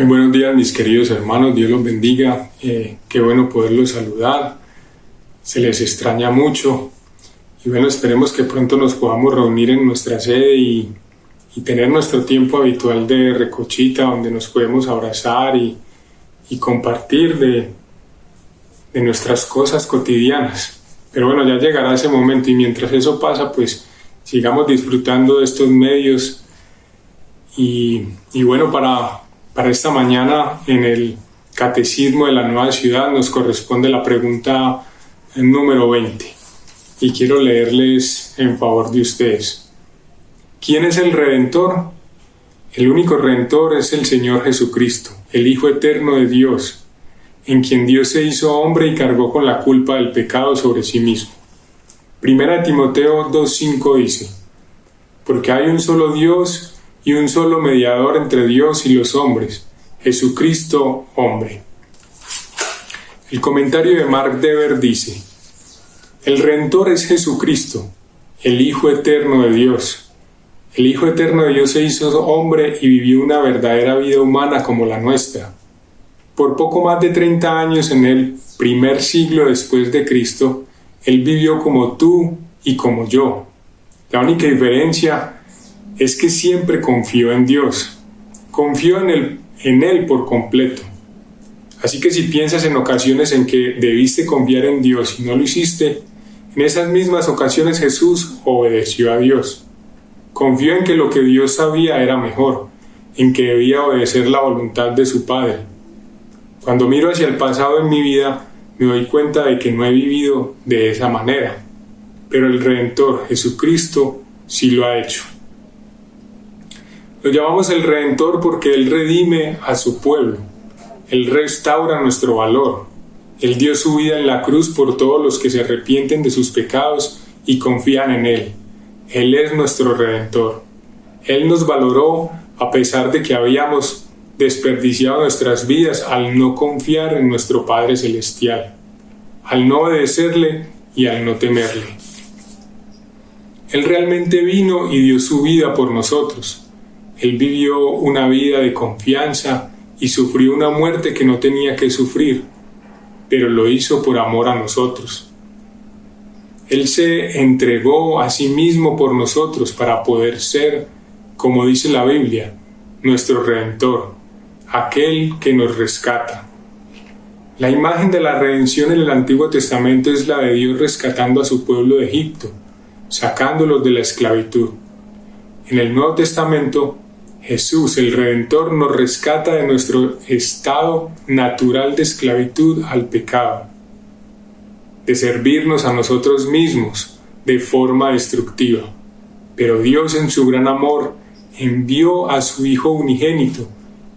Muy buenos días, mis queridos hermanos, Dios los bendiga. Qué bueno poderlos saludar, se les extraña mucho y bueno, esperemos que pronto nos podamos reunir en nuestra sede y tener nuestro tiempo habitual de recochita, donde nos podemos abrazar y compartir de nuestras cosas cotidianas. Pero bueno, ya llegará ese momento y mientras eso pasa, pues sigamos disfrutando de estos medios y bueno, para esta mañana en el Catecismo de la Nueva Ciudad nos corresponde la pregunta número 20 y quiero leerles en favor de ustedes. ¿Quién es el Redentor? El único Redentor es el Señor Jesucristo, el Hijo eterno de Dios, en quien Dios se hizo hombre y cargó con la culpa del pecado sobre sí mismo. Primera Timoteo 2:5 dice: porque hay un solo Dios y un solo mediador entre Dios y los hombres, Jesucristo hombre. El comentario de Mark Dever dice: el Redentor es Jesucristo, el Hijo eterno de Dios. El Hijo eterno de Dios se hizo hombre y vivió una verdadera vida humana como la nuestra. Por poco más de 30 años en el primer siglo después de Cristo, Él vivió como tú y como yo. La única diferencia es que siempre confió en Dios, confió en Él por completo. Así que si piensas en ocasiones en que debiste confiar en Dios y no lo hiciste, en esas mismas ocasiones Jesús obedeció a Dios. Confió en que lo que Dios sabía era mejor, en que debía obedecer la voluntad de su Padre. Cuando miro hacia el pasado en mi vida, me doy cuenta de que no he vivido de esa manera, pero el Redentor, Jesucristo, sí lo ha hecho. Lo llamamos el Redentor porque Él redime a su pueblo. Él restaura nuestro valor. Él dio su vida en la cruz por todos los que se arrepienten de sus pecados y confían en Él. Él es nuestro Redentor. Él nos valoró a pesar de que habíamos desperdiciado nuestras vidas al no confiar en nuestro Padre Celestial, al no obedecerle y al no temerle. Él realmente vino y dio su vida por nosotros. Él vivió una vida de confianza y sufrió una muerte que no tenía que sufrir, pero lo hizo por amor a nosotros. Él se entregó a sí mismo por nosotros para poder ser, como dice la Biblia, nuestro Redentor, aquel que nos rescata. La imagen de la redención en el Antiguo Testamento es la de Dios rescatando a su pueblo de Egipto, sacándolos de la esclavitud. En el Nuevo Testamento, Jesús, el Redentor, nos rescata de nuestro estado natural de esclavitud al pecado, de servirnos a nosotros mismos de forma destructiva. Pero Dios, en su gran amor, envió a su Hijo unigénito,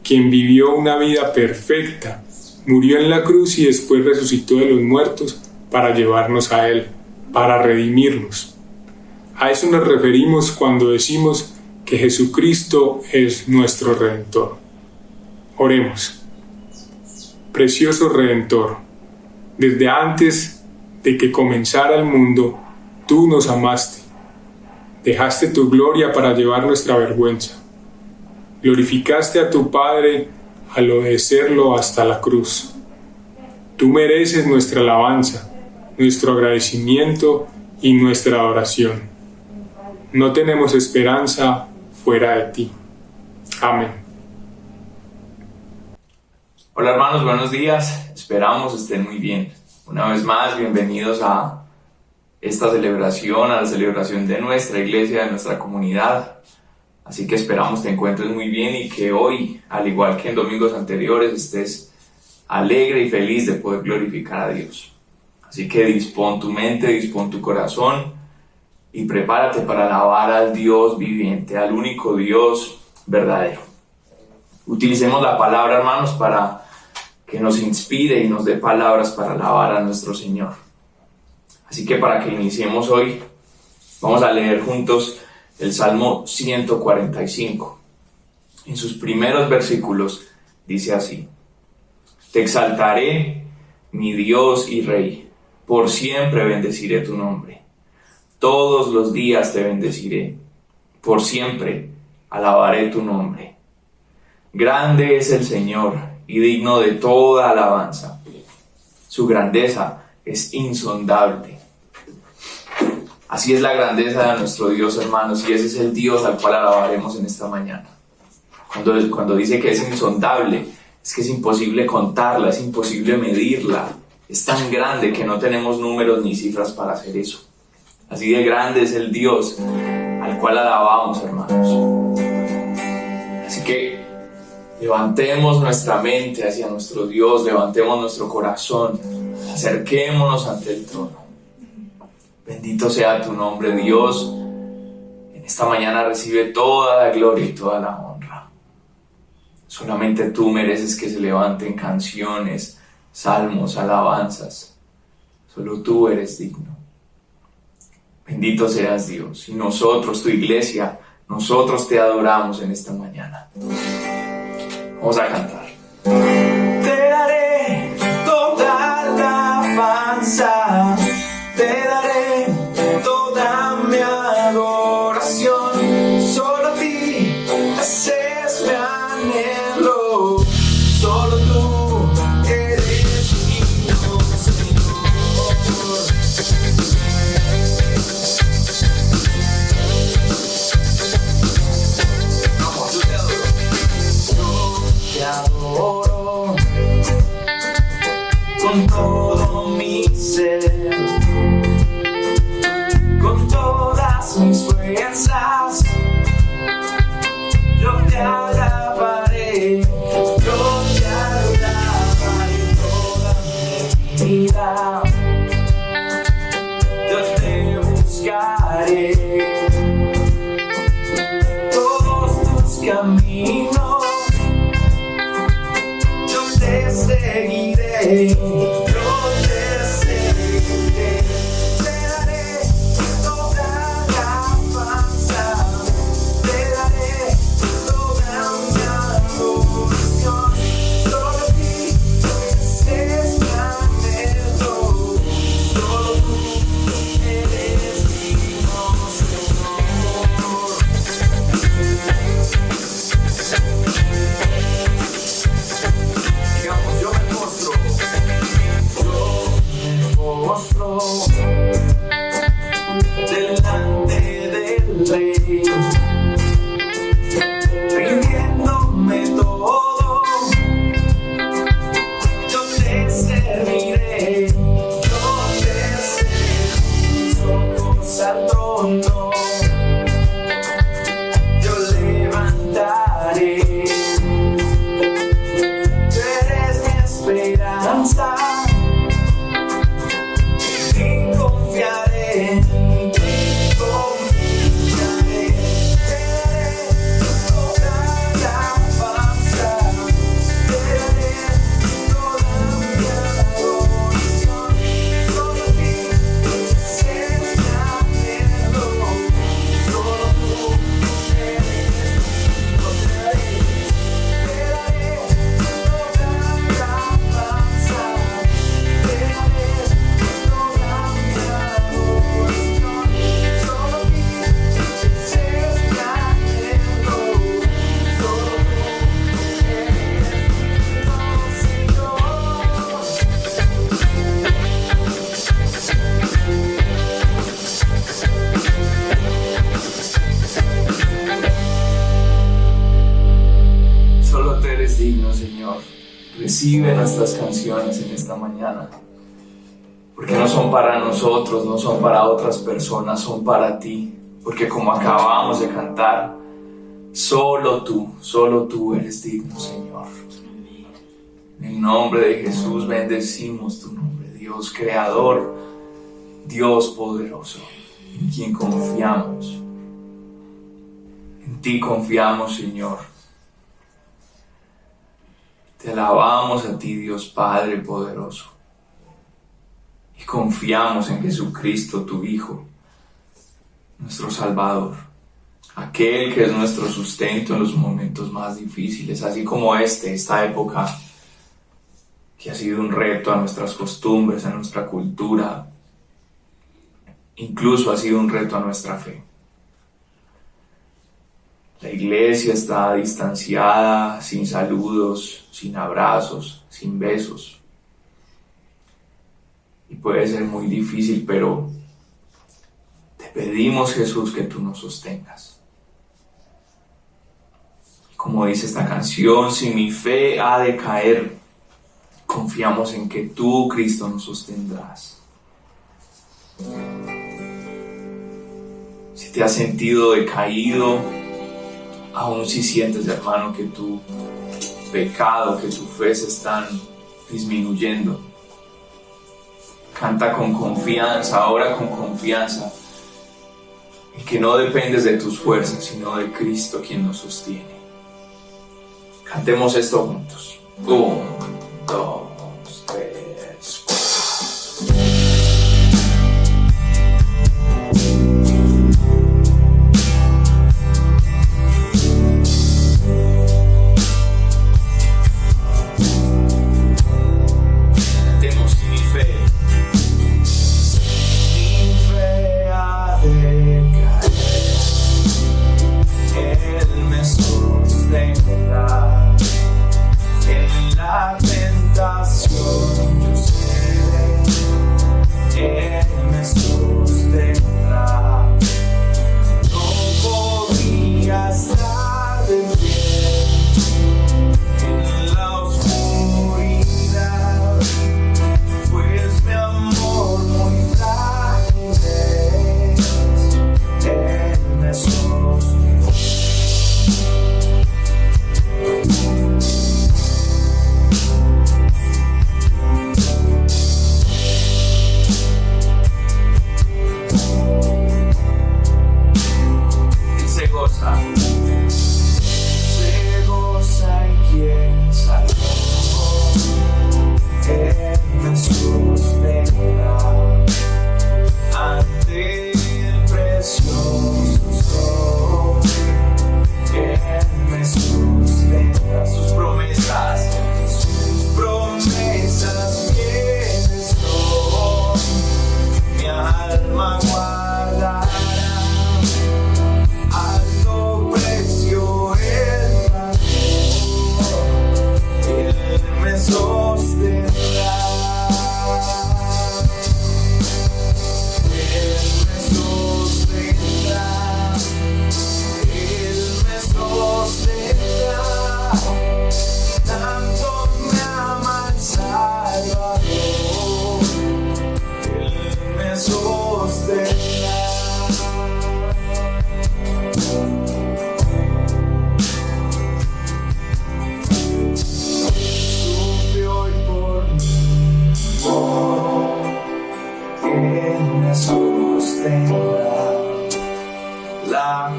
quien vivió una vida perfecta, murió en la cruz y después resucitó de los muertos para llevarnos a Él, para redimirnos. A eso nos referimos cuando decimos que Jesucristo es nuestro Redentor. Oremos. Precioso Redentor, desde antes de que comenzara el mundo, tú nos amaste. Dejaste tu gloria para llevar nuestra vergüenza. Glorificaste a tu Padre al obedecerlo hasta la cruz. Tú mereces nuestra alabanza, nuestro agradecimiento y nuestra adoración. No tenemos esperanza fuera de ti. Amén. Hola hermanos, buenos días. Esperamos estén muy bien. Una vez más, bienvenidos a esta celebración, a la celebración de nuestra iglesia, de nuestra comunidad. Así que esperamos te encuentres muy bien y que hoy, al igual que en domingos anteriores, estés alegre y feliz de poder glorificar a Dios. Así que dispón tu mente, dispón tu corazón y prepárate para alabar al Dios viviente, al único Dios verdadero. Utilicemos la palabra, hermanos, para que nos inspire y nos dé palabras para alabar a nuestro Señor. Así que para que iniciemos hoy, vamos a leer juntos el Salmo 145. En sus primeros versículos dice así: Te exaltaré, mi Dios y Rey, por siempre bendeciré tu nombre. Todos los días te bendeciré, por siempre alabaré tu nombre. Grande es el Señor y digno de toda alabanza. Su grandeza es insondable. Así es la grandeza de nuestro Dios, hermanos, y ese es el Dios al cual alabaremos en esta mañana. Cuando dice que es insondable, es que es imposible contarla, es imposible medirla. Es tan grande que no tenemos números ni cifras para hacer eso. Así de grande es el Dios al cual alabamos, hermanos. Así que levantemos nuestra mente hacia nuestro Dios, levantemos nuestro corazón, acerquémonos ante el trono. Bendito sea tu nombre, Dios. En esta mañana recibe toda la gloria y toda la honra. Solamente tú mereces que se levanten canciones, salmos, alabanzas. Solo tú eres digno. Bendito seas, Dios. Y nosotros, tu iglesia, nosotros te adoramos en esta mañana. Vamos a cantar. Te daré toda la alabanza, te daré toda mi adoración. Solo a ti haces mi anhelo, solo tú eres digno, Señor. Vamos, yo te adoro. Te adoro con todo mi ser, con todas mis fuerzas. Yo te alabaré, yo te alabaré toda mi vida. Yo te buscaré todos tus caminos. Seguiré, yo te seguiré, te daré toda la alabanza, te daré toda mi adoración. Solo a ti es mi anhelo, solo tú eres digno, Señor. Yo me mostro delante del Rey, rindiéndome todo. Yo te serviré, yo te serviré, mis ojos al trono yo levantaré. Tú eres mi esperanza. Confiaré en ti, confiaré. Te daré toda la alabanza, te daré toda mi adoración. Solo a ti es mi anhelo, solo tú eres digno. Te daré toda la alabanza, te daré toda mi adoración. Solo a ti es mi anhelo, solo tú eres digno, Señor. Solo tú eres digno, Señor. Recibe nuestras canciones en esta mañana, porque no son para nosotros, no son para otras personas, son para ti. Porque como acabamos de cantar, solo tú eres digno, Señor. En el nombre de Jesús bendecimos tu nombre, Dios creador, Dios poderoso, en quien confiamos. En ti confiamos, Señor. Te alabamos a ti, Dios Padre poderoso. Y confiamos en Jesucristo, tu Hijo, nuestro Salvador, aquel que es nuestro sustento en los momentos más difíciles, así como esta época que ha sido un reto a nuestras costumbres, a nuestra cultura, incluso ha sido un reto a nuestra fe. La iglesia está distanciada, sin saludos, sin abrazos, sin besos. Y puede ser muy difícil, pero te pedimos, Jesús, que tú nos sostengas. Como dice esta canción, si mi fe ha de caer, confiamos en que tú, Cristo, nos sostendrás. Si te has sentido decaído, aún si sientes, hermano, que tu pecado, que tu fe se están disminuyendo, canta con confianza, ora con confianza, y que no dependes de tus fuerzas, sino de Cristo quien nos sostiene. Cantemos esto juntos. 1, 2, 3, 4.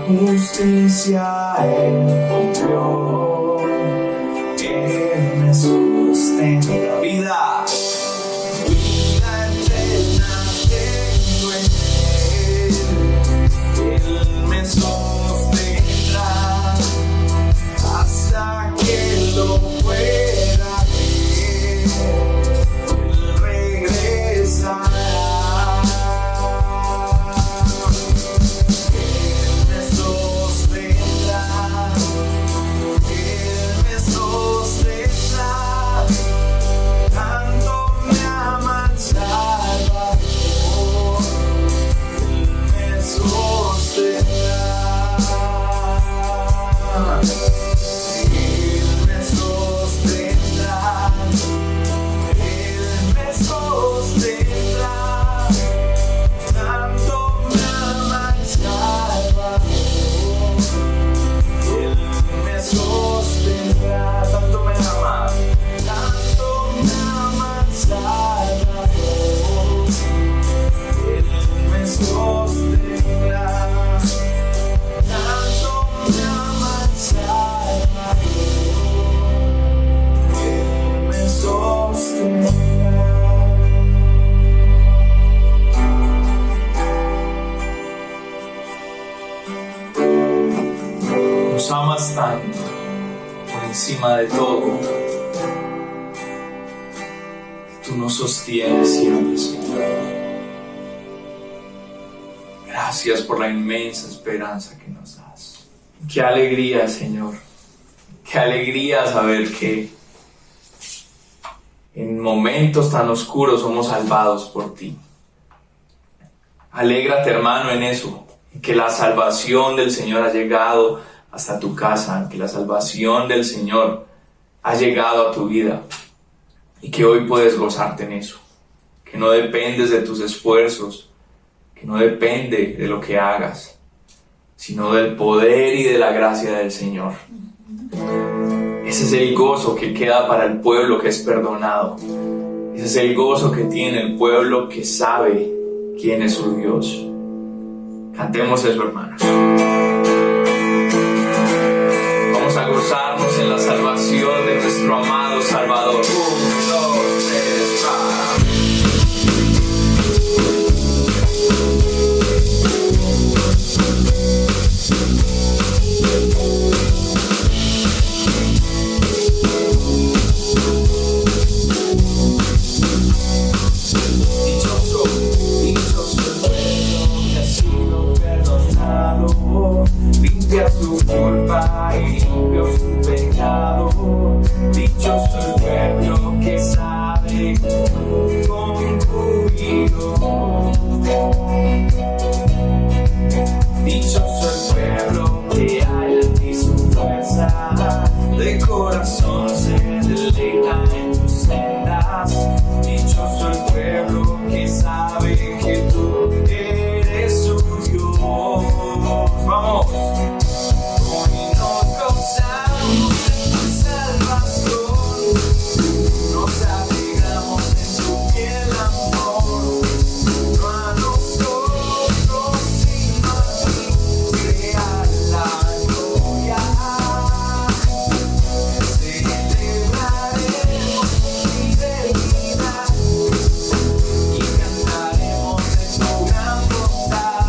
Justicia Él cumplió, Él me sostendrá. Vida eterna tengo en Él me sostendrá hasta que lo pueda ver, Él regresará. Nos amas tanto, por encima de todo, que tú nos sostienes siempre, Señor. Gracias por la inmensa esperanza que nos das. Qué alegría, Señor. Qué alegría saber que en momentos tan oscuros somos salvados por ti. Alégrate, hermano, en eso, en que la salvación del Señor ha llegado hasta tu casa, en que la salvación del Señor ha llegado a tu vida y que hoy puedes gozarte en eso, que no dependes de tus esfuerzos, que no depende de lo que hagas, sino del poder y de la gracia del Señor. Ese es el gozo que queda para el pueblo que es perdonado. Ese es el gozo que tiene el pueblo que sabe quién es su Dios. Cantemos eso, hermanos. Vamos a gozarnos en la salvación de nuestro amado Salvador. 1, 2, 3, ¡va! Limpia su culpa y limpio su pecado. Dichoso el pueblo que sabe concluido. Dichoso el pueblo que halla en ti su fuerza. De corazón se deleita en tus sendas. Dichoso el pueblo que sabe que tú eres su Dios. Vamos. Hoy nos gozamos en tu salvación, nos alegramos en tu fiel amor, no a nosotros sino a ti sea la gloria. Celebraremos tu fidelidad y cantaremos de tu gran bondad.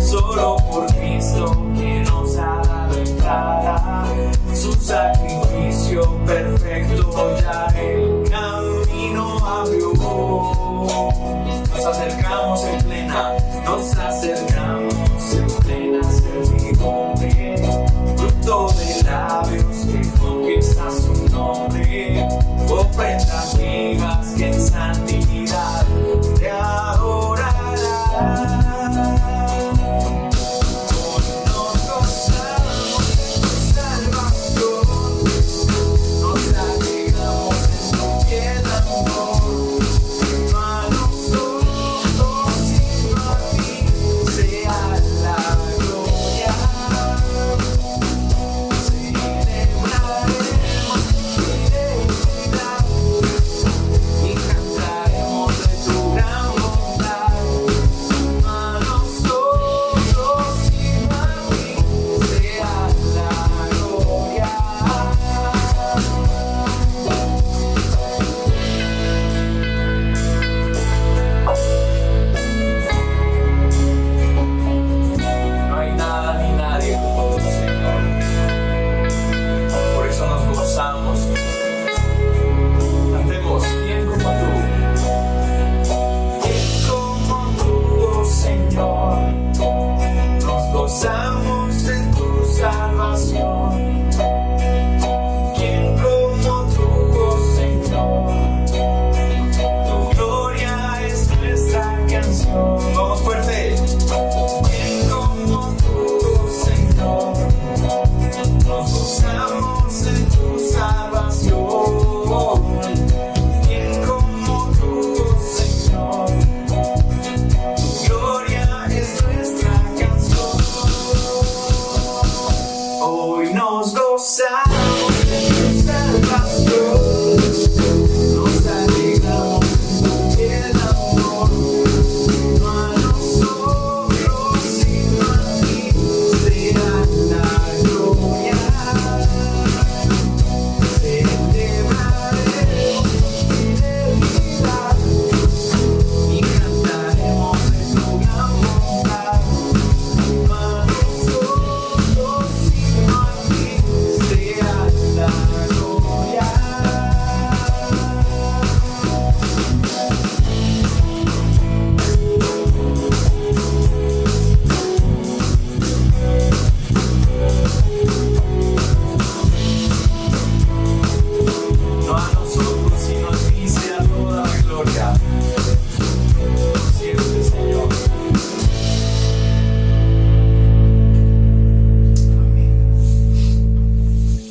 Solo por Cristo que nos ha dado entrada, su sacrificio perfecto ya el camino abrió. Nos acercamos en plena servidumbre, fruto de labios que confiesa su nombre, ofrendas vivas que en santidad te adorarán.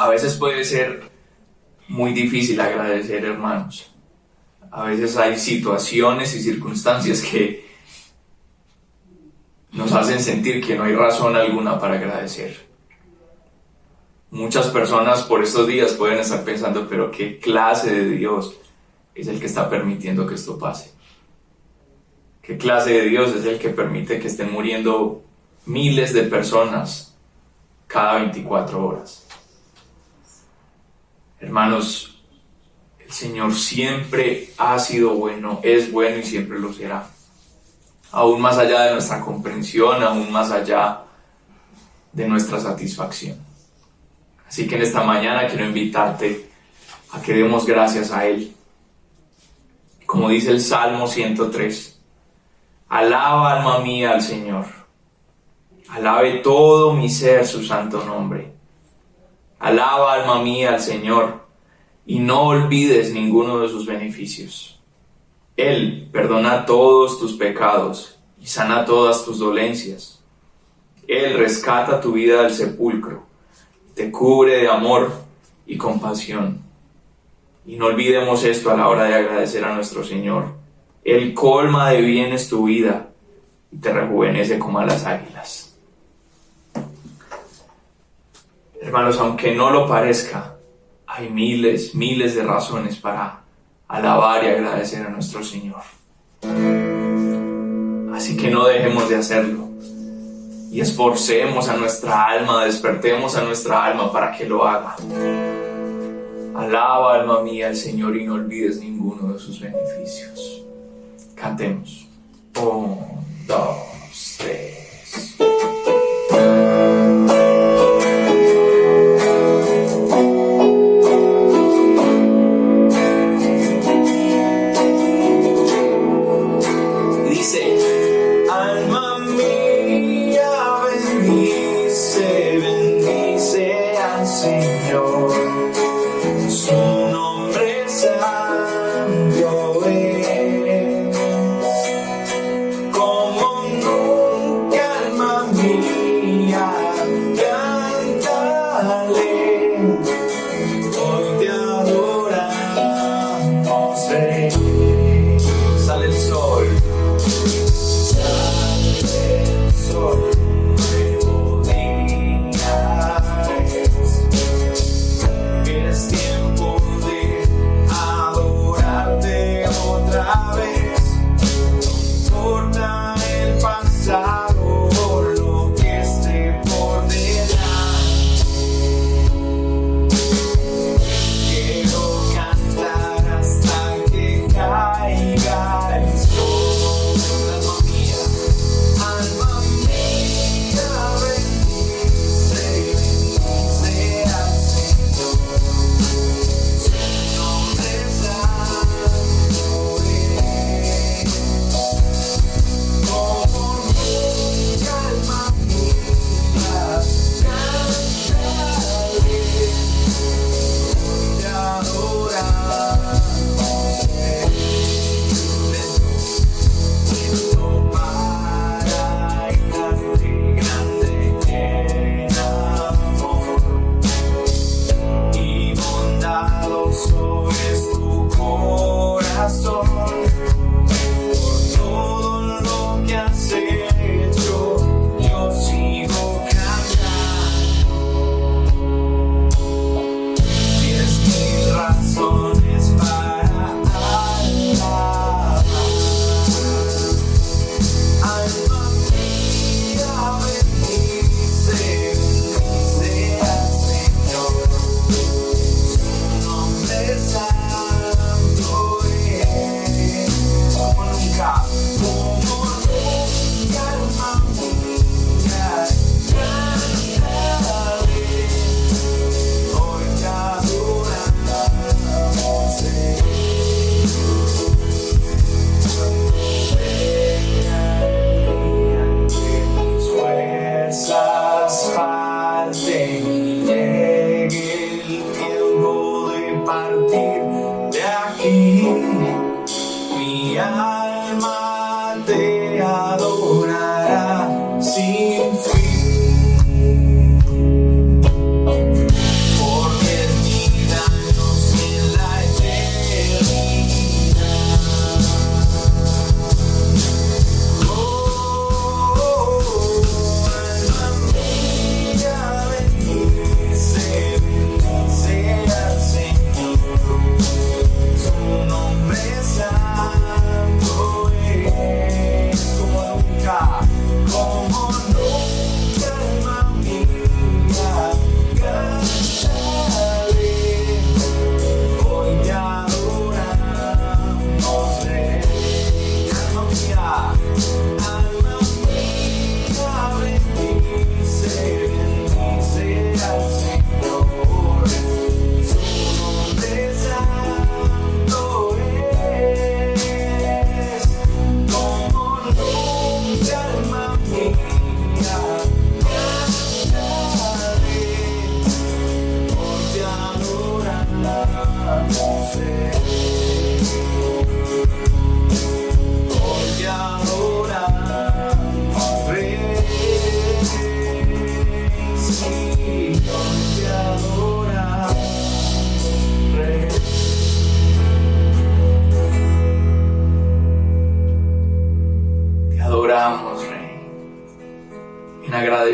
A veces puede ser muy difícil agradecer, hermanos. A veces hay situaciones y circunstancias que nos hacen sentir que no hay razón alguna para agradecer. Muchas personas por estos días pueden estar pensando, pero ¿qué clase de Dios es el que está permitiendo que esto pase? ¿Qué clase de Dios es el que permite que estén muriendo miles de personas cada 24 horas? Hermanos, el Señor siempre ha sido bueno, es bueno y siempre lo será. Aún más allá de nuestra comprensión, aún más allá de nuestra satisfacción. Así que en esta mañana quiero invitarte a que demos gracias a Él. Como dice el Salmo 103, alaba alma mía al Señor, alabe todo mi ser su santo nombre. Alaba alma mía al Señor y no olvides ninguno de sus beneficios. Él perdona todos tus pecados y sana todas tus dolencias. Él rescata tu vida del sepulcro, te cubre de amor y compasión. Y no olvidemos esto a la hora de agradecer a nuestro Señor. Él colma de bienes tu vida y te rejuvenece como a las águilas. Hermanos, aunque no lo parezca, hay miles de razones para alabar y agradecer a nuestro Señor. Así que no dejemos de hacerlo. Y esforcemos a nuestra alma, despertemos a nuestra alma para que lo haga. Alaba, alma mía, al Señor y no olvides ninguno de sus beneficios. Cantemos. 1, 2, 3. Es tiempo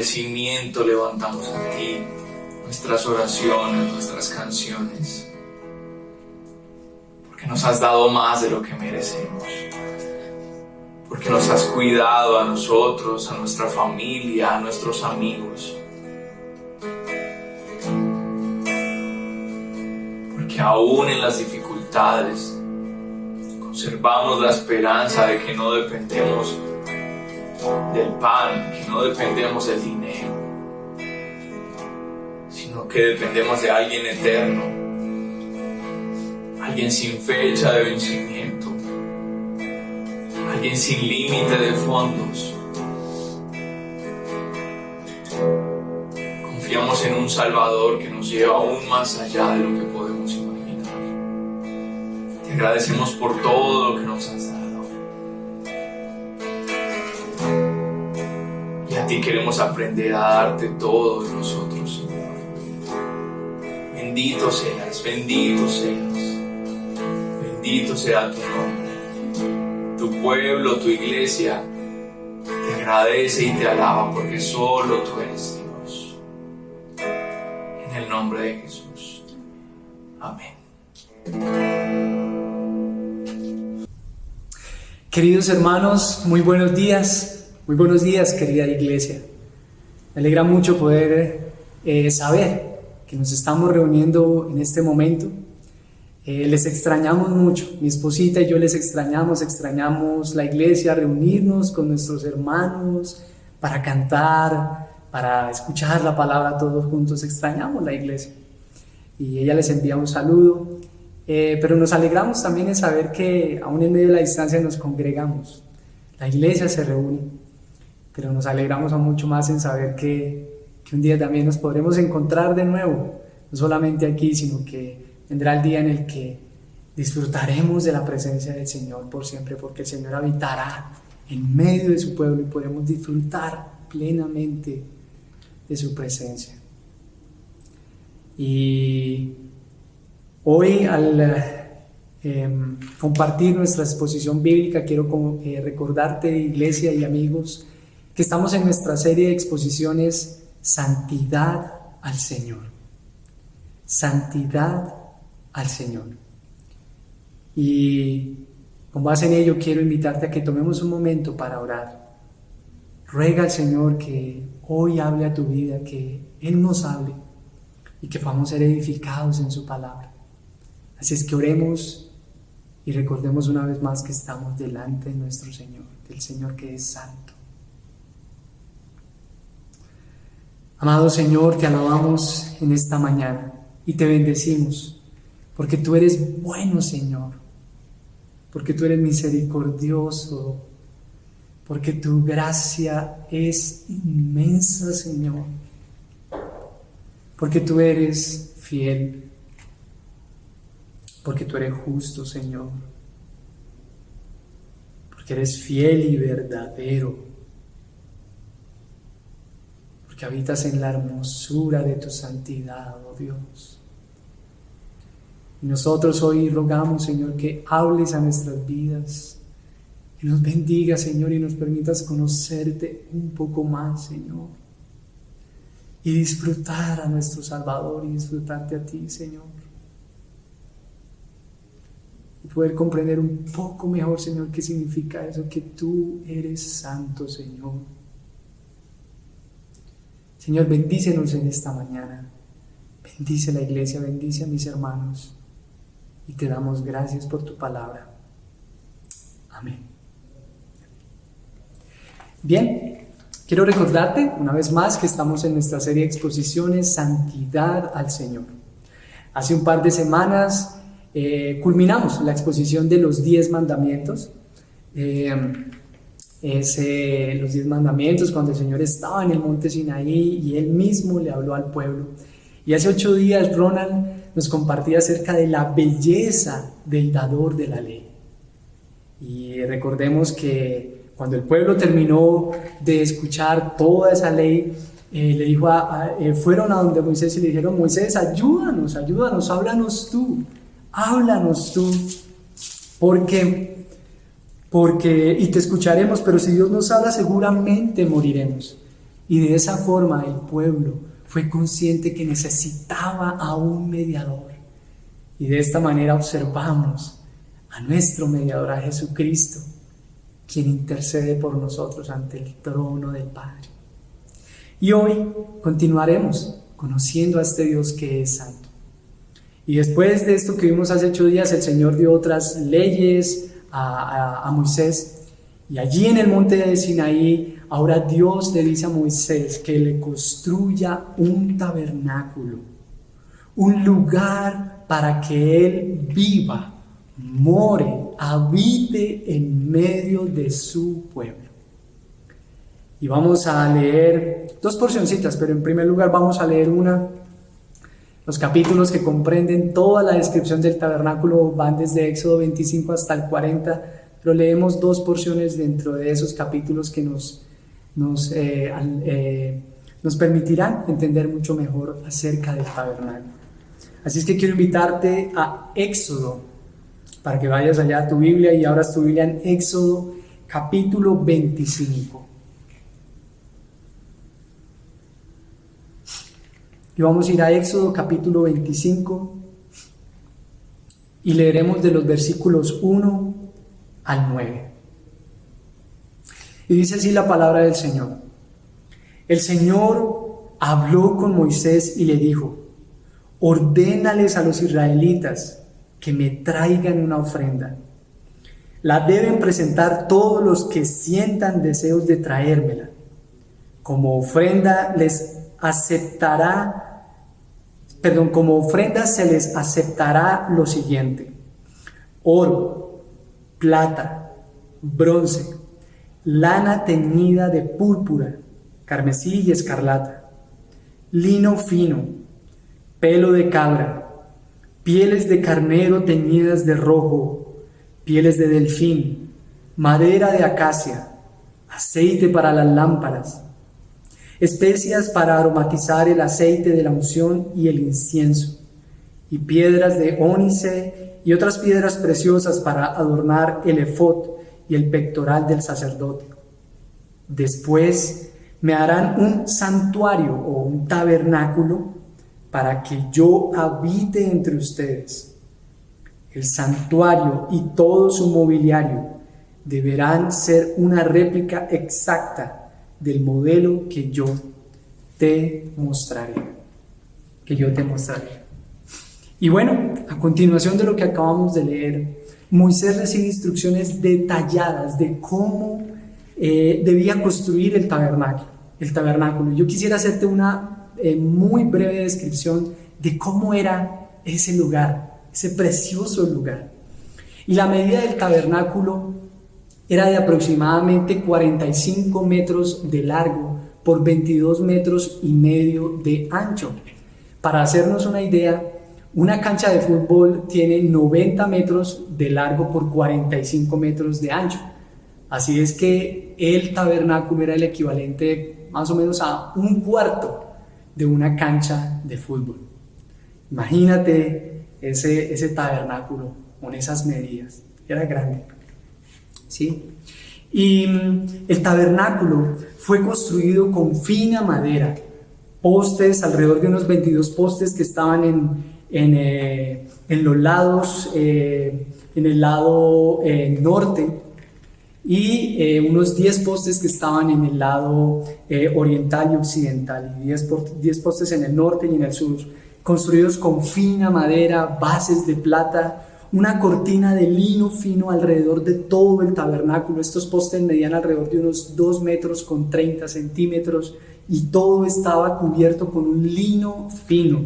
agradecimiento levantamos a ti nuestras oraciones, nuestras canciones, porque nos has dado más de lo que merecemos, porque nos has cuidado a nosotros, a nuestra familia, a nuestros amigos, porque aún en las dificultades conservamos la esperanza de que no dependemos del pan, que no dependemos del dinero, sino que dependemos de alguien eterno, alguien sin fecha de vencimiento, alguien sin límite de fondos. Confiamos en un Salvador que nos lleva aún más allá de lo que podemos imaginar. Te agradecemos por todo lo que nos has dado. Y a ti queremos aprender a darte todo de nosotros, Señor. Bendito seas, bendito seas. Bendito sea tu nombre. Tu pueblo, tu iglesia, te agradece y te alaba porque solo tú eres Dios. En el nombre de Jesús. Amén. Queridos hermanos, muy buenos días querida iglesia. Me alegra mucho poder saber que nos estamos reuniendo en este momento. Les extrañamos mucho, mi esposita y yo les extrañamos la iglesia, reunirnos con nuestros hermanos para cantar, para escuchar la palabra todos juntos. Extrañamos la iglesia y ella les envía un saludo, pero nos alegramos también en saber que aún en medio de la distancia nos congregamos, la iglesia se reúne, pero nos alegramos aún mucho más en saber que un día también nos podremos encontrar de nuevo, no solamente aquí, sino que vendrá el día en el que disfrutaremos de la presencia del Señor por siempre, porque el Señor habitará en medio de su pueblo y podremos disfrutar plenamente de su presencia. Y hoy al compartir nuestra exposición bíblica quiero recordarte, iglesia y amigos, que estamos en nuestra serie de exposiciones Santidad al Señor. Santidad al Señor. Y con base en ello quiero invitarte a que tomemos un momento para orar. Ruega al Señor que hoy hable a tu vida, que Él nos hable y que podamos ser edificados en su palabra. Así es que oremos y recordemos una vez más que estamos delante de nuestro Señor, del Señor que es santo. Amado Señor, te alabamos en esta mañana y te bendecimos, porque tú eres bueno, Señor, porque tú eres misericordioso, porque tu gracia es inmensa, Señor, porque tú eres fiel, porque tú eres justo, Señor, porque eres fiel y verdadero, porque habitas en la hermosura de tu santidad, oh Dios. Y nosotros hoy rogamos, Señor, que hables a nuestras vidas, que nos bendigas, Señor, y nos permitas conocerte un poco más, Señor, y disfrutar a nuestro Salvador y disfrutarte a ti, Señor, y poder comprender un poco mejor, Señor, qué significa eso, que tú eres santo, Señor. Señor, bendícenos en esta mañana, bendice la iglesia, bendice a mis hermanos, y te damos gracias por tu palabra. Amén. Bien, quiero recordarte una vez más que estamos en nuestra serie de exposiciones Santidad al Señor. Hace un par de semanas culminamos la exposición de los 10 mandamientos. Los 10 mandamientos cuando el Señor estaba en el monte Sinaí y Él mismo le habló al pueblo. Y hace 8 días Ronald nos compartía acerca de la belleza del dador de la ley. Y recordemos que cuando el pueblo terminó de escuchar toda esa ley, le dijo fueron a donde Moisés y le dijeron: Moisés, ayúdanos, háblanos tú, porque y te escucharemos, pero si Dios nos habla seguramente moriremos. Y de esa forma el pueblo fue consciente que necesitaba a un mediador. Y de esta manera observamos a nuestro mediador, a Jesucristo, quien intercede por nosotros ante el trono del Padre. Y hoy continuaremos conociendo a este Dios que es santo. Y después de esto que vimos hace 8 días, el Señor dio otras leyes a Moisés. Y allí en el monte de Sinaí, ahora Dios le dice a Moisés que le construya un tabernáculo, un lugar para que él viva, more, habite en medio de su pueblo. Y vamos a leer 2 porcioncitas, pero en primer lugar vamos a leer los capítulos que comprenden toda la descripción del tabernáculo van desde Éxodo 25 hasta el 40, pero leemos 2 porciones dentro de esos capítulos que nos permitirán entender mucho mejor acerca del tabernáculo. Así es que quiero invitarte a Éxodo, para que vayas allá a tu Biblia y abras tu Biblia en Éxodo capítulo 25. Y vamos a ir a Éxodo capítulo 25 y leeremos de los versículos 1 al 9. Y dice así la palabra del Señor. El Señor habló con Moisés y le dijo: ordénales a los israelitas que me traigan una ofrenda. La deben presentar todos los que sientan deseos de traérmela. Como ofrenda se les aceptará lo siguiente: oro, plata, bronce, lana teñida de púrpura, carmesí y escarlata, lino fino, pelo de cabra, pieles de carnero teñidas de rojo, pieles de delfín, madera de acacia, aceite para las lámparas, especias para aromatizar el aceite de la unción y el incienso, y piedras de ónice y otras piedras preciosas para adornar el efod y el pectoral del sacerdote. Después me harán un santuario o un tabernáculo para que yo habite entre ustedes. El santuario y todo su mobiliario deberán ser una réplica exacta del modelo que yo te mostraré. Y bueno, a continuación de lo que acabamos de leer, Moisés recibe instrucciones detalladas de cómo debía construir el tabernáculo. Yo quisiera hacerte una muy breve descripción de cómo era ese lugar, ese precioso lugar. Y la medida del tabernáculo era de aproximadamente 45 metros de largo por 22 metros y medio de ancho. Para hacernos una idea, una cancha de fútbol tiene 90 metros de largo por 45 metros de ancho. Así es que el tabernáculo era el equivalente más o menos a un cuarto de una cancha de fútbol. Imagínate ese tabernáculo con esas medidas. Era grande. ¿Sí? Y el tabernáculo fue construido con fina madera, postes, alrededor de unos 22 postes que estaban en los lados, en el lado norte, y unos 10 postes que estaban en el lado oriental y occidental, y 10 postes en el norte y en el sur, construidos con fina madera, bases de plata, una cortina de lino fino alrededor de todo el tabernáculo. Estos postes medían alrededor de unos 2 metros con 30 centímetros y todo estaba cubierto con un lino fino.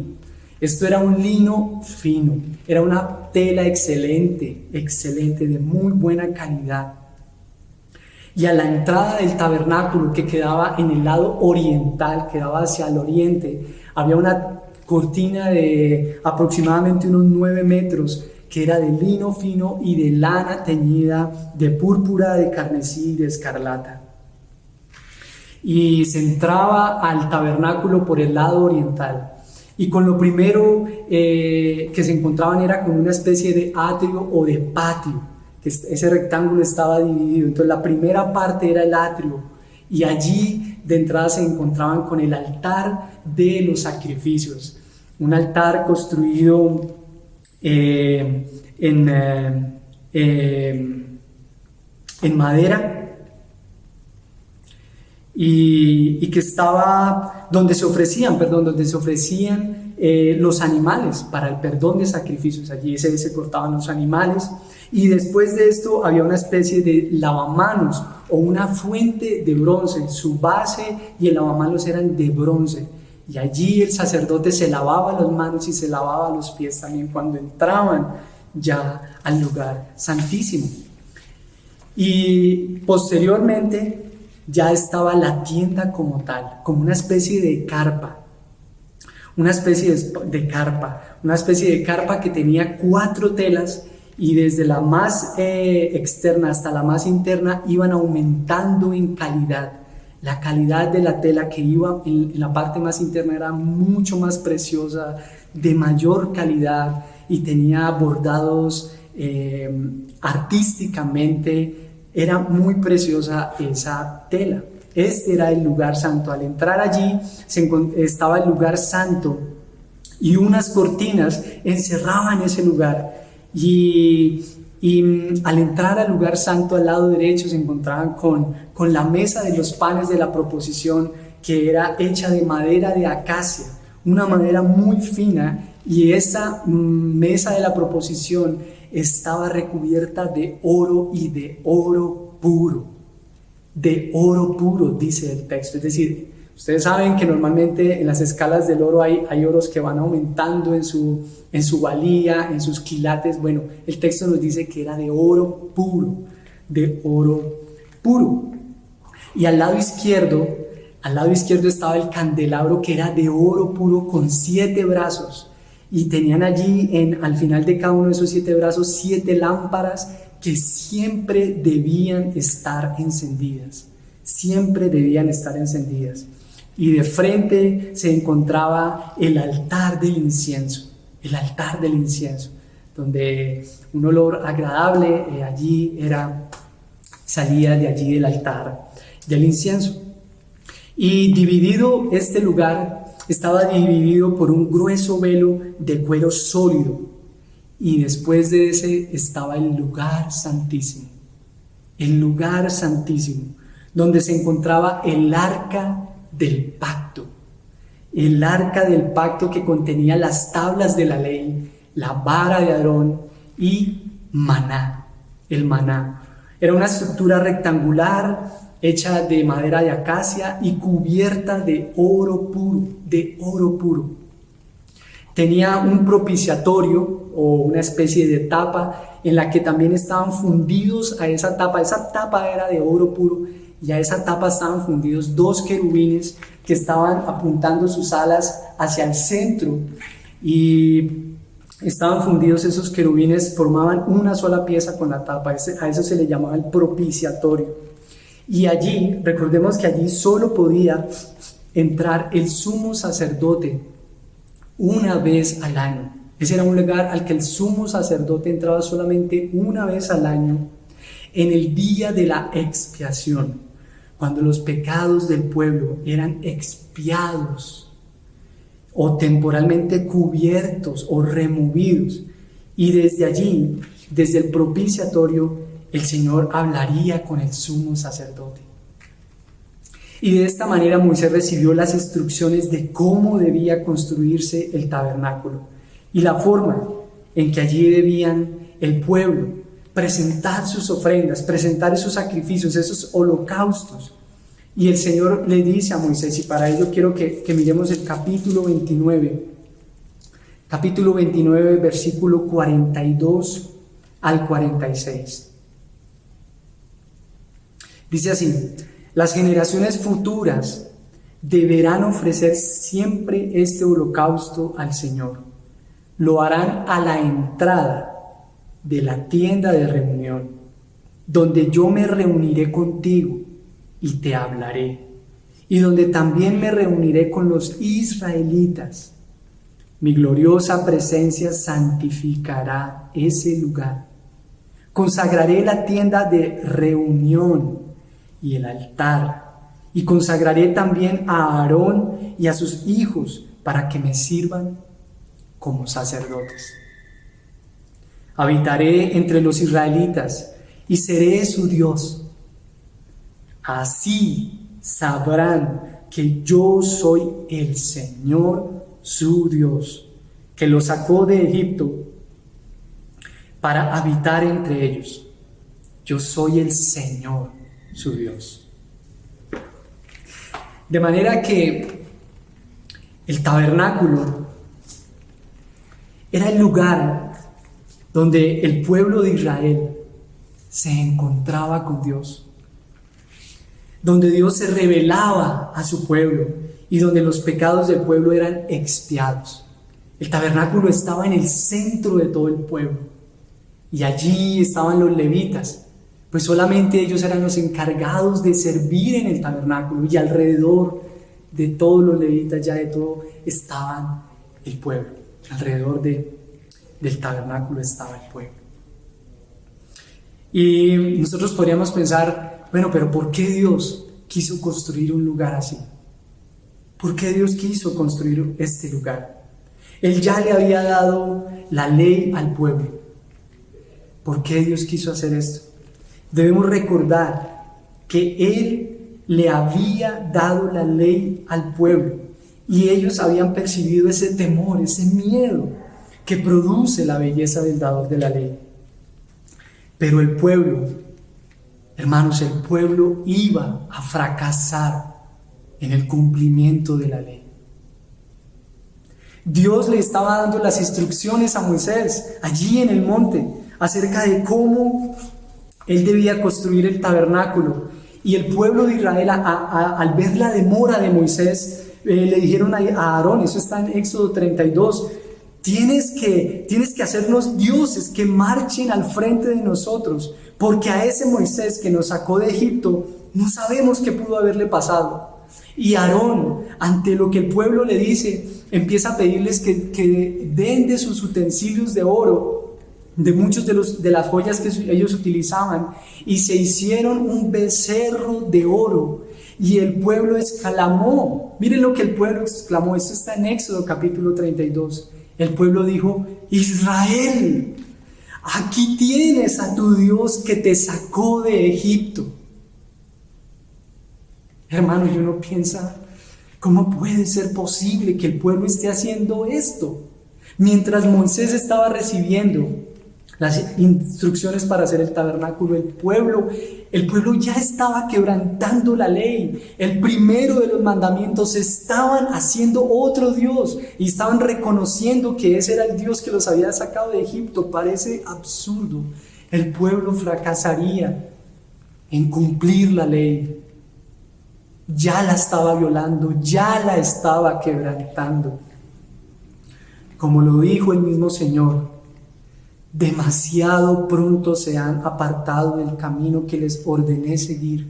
Esto era un lino fino, era una tela excelente, de muy buena calidad. Y a la entrada del tabernáculo, que quedaba en el lado oriental, quedaba hacia el oriente, había una cortina de aproximadamente unos 9 metros, que era de lino fino y de lana teñida de púrpura, de carmesí y de escarlata. Y se entraba al tabernáculo por el lado oriental. Y con lo primero que se encontraban era con una especie de atrio o de patio, que ese rectángulo estaba dividido. Entonces la primera parte era el atrio, y allí de entrada se encontraban con el altar de los sacrificios, un altar construido en madera, y que estaba donde se ofrecían los animales para el perdón de sacrificios. Allí se cortaban los animales, y después de esto había una especie de lavamanos o una fuente de bronce. Su base y el lavamanos eran de bronce, y allí el sacerdote se lavaba las manos y se lavaba los pies también cuando entraban ya al lugar santísimo. Y posteriormente ya estaba la tienda como tal, como una especie de carpa, una especie de carpa que tenía 4 telas, y desde la más externa hasta la más interna iban aumentando en calidad. La calidad de la tela que iba en la parte más interna era mucho más preciosa, de mayor calidad, y tenía bordados artísticamente. Era muy preciosa esa tela. Este era el lugar santo. Al entrar allí estaba el lugar santo, y unas cortinas encerraban ese lugar. Y al entrar al lugar santo, al lado derecho se encontraban con la mesa de los panes de la proposición, que era hecha de madera de acacia, una madera muy fina, y esa mesa de la proposición estaba recubierta de oro, y de oro puro, dice el texto. Es decir, ustedes saben que normalmente en las escalas del oro hay oros que van aumentando en su valía, en sus quilates. Bueno, el texto nos dice que era de oro puro, Y al lado izquierdo estaba el candelabro, que era de oro puro con 7 brazos. Y tenían allí al final de cada uno de esos 7 brazos 7 lámparas que siempre debían estar encendidas. Y de frente se encontraba el altar del incienso, donde un olor agradable salía de allí del altar del incienso. Y dividido este lugar, estaba dividido por un grueso velo de cuero sólido, y después de ese estaba el lugar santísimo, donde se encontraba el arca del pacto, que contenía las tablas de la ley, la vara de Aarón y el maná. Era una estructura rectangular hecha de madera de acacia y cubierta de oro puro. Tenía un propiciatorio, o una especie de tapa, en la que también estaban fundidos a esa tapa. Esa tapa era de oro puro, y a esa tapa estaban fundidos 2 querubines que estaban apuntando sus alas hacia el centro, y estaban fundidos esos querubines, formaban una sola pieza con la tapa. A eso se le llamaba el propiciatorio. Y allí, recordemos que allí solo podía entrar el sumo sacerdote una vez al año. Ese era un lugar al que el sumo sacerdote entraba solamente una vez al año, en el día de la expiación, cuando los pecados del pueblo eran expiados o temporalmente cubiertos o removidos. Y desde allí, desde el propiciatorio, el Señor hablaría con el sumo sacerdote. Y de esta manera Moisés recibió las instrucciones de cómo debía construirse el tabernáculo y la forma en que allí debían el pueblo presentar sus ofrendas, presentar esos sacrificios, esos holocaustos. Y el Señor le dice a Moisés, y para ello quiero que miremos el capítulo 29, versículo 42 al 46. Dice así: las generaciones futuras deberán ofrecer siempre este holocausto al Señor. Lo harán a la entrada de la tienda de reunión, donde yo me reuniré contigo y te hablaré, y donde también me reuniré con los israelitas. Mi gloriosa presencia santificará ese lugar. Consagraré la tienda de reunión y el altar, y consagraré también a Aarón y a sus hijos para que me sirvan como sacerdotes. Habitaré entre los israelitas y seré su Dios. Así sabrán que yo soy el Señor su Dios, que los sacó de Egipto para habitar entre ellos. Yo soy el Señor su Dios. De manera que el tabernáculo era el lugar donde el pueblo de Israel se encontraba con Dios, donde Dios se revelaba a su pueblo y donde los pecados del pueblo eran expiados. El tabernáculo estaba en el centro de todo el pueblo y allí estaban los levitas, pues solamente ellos eran los encargados de servir en el tabernáculo, y alrededor de todos los levitas, ya de todo, estaban el pueblo. Alrededor del tabernáculo estaba el pueblo. Y nosotros podríamos pensar, bueno, pero ¿por qué Dios quiso construir un lugar así? ¿Por qué Dios quiso construir este lugar? Él ya le había dado la ley al pueblo. ¿Por qué Dios quiso hacer esto? Debemos recordar que Él le había dado la ley al pueblo y ellos habían percibido ese temor, ese miedo que produce la belleza del dador de la ley. Pero el pueblo, hermanos, el pueblo iba a fracasar en el cumplimiento de la ley. Dios le estaba dando las instrucciones a Moisés allí en el monte acerca de cómo él debía construir el tabernáculo. Y el pueblo de Israel, al ver la demora de Moisés, le dijeron a Aarón, eso está en Éxodo 32, tienes que hacernos dioses que marchen al frente de nosotros, porque a ese Moisés que nos sacó de Egipto, no sabemos qué pudo haberle pasado. Y Aarón, ante lo que el pueblo le dice, empieza a pedirles que den de sus utensilios de oro, de muchos de las joyas que ellos utilizaban, y se hicieron un becerro de oro. Y el pueblo exclamó, miren lo que el pueblo exclamó, esto está en Éxodo capítulo 32. El pueblo dijo: Israel, aquí tienes a tu Dios que te sacó de Egipto. Hermano, y uno piensa, ¿cómo puede ser posible que el pueblo esté haciendo esto? Mientras Moisés estaba recibiendo las instrucciones para hacer el tabernáculo, el pueblo ya estaba quebrantando la ley. El primero de los mandamientos, estaban haciendo otro Dios y estaban reconociendo que ese era el Dios que los había sacado de Egipto. Parece absurdo. El pueblo fracasaría en cumplir la ley. Ya la estaba violando, ya la estaba quebrantando. Como lo dijo el mismo Señor, demasiado pronto se han apartado del camino que les ordené seguir.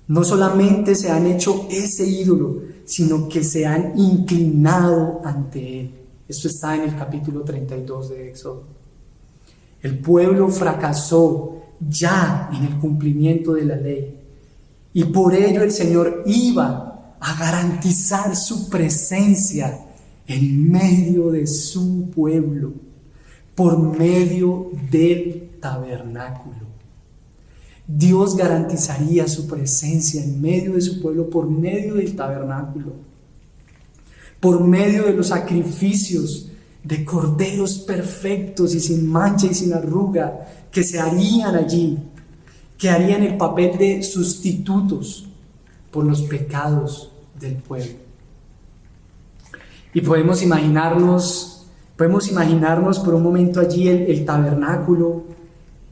No solamente se han hecho ese ídolo, sino que se han inclinado ante él. Esto está en el capítulo 32 de Éxodo. El pueblo fracasó ya en el cumplimiento de la ley, y por ello el Señor iba a garantizar su presencia en medio de su pueblo, por medio del tabernáculo. Dios garantizaría su presencia en medio de su pueblo por medio del tabernáculo, por medio de los sacrificios de corderos perfectos y sin mancha y sin arruga que se harían allí, que harían el papel de sustitutos por los pecados del pueblo. Y podemos imaginarnos por un momento allí el tabernáculo,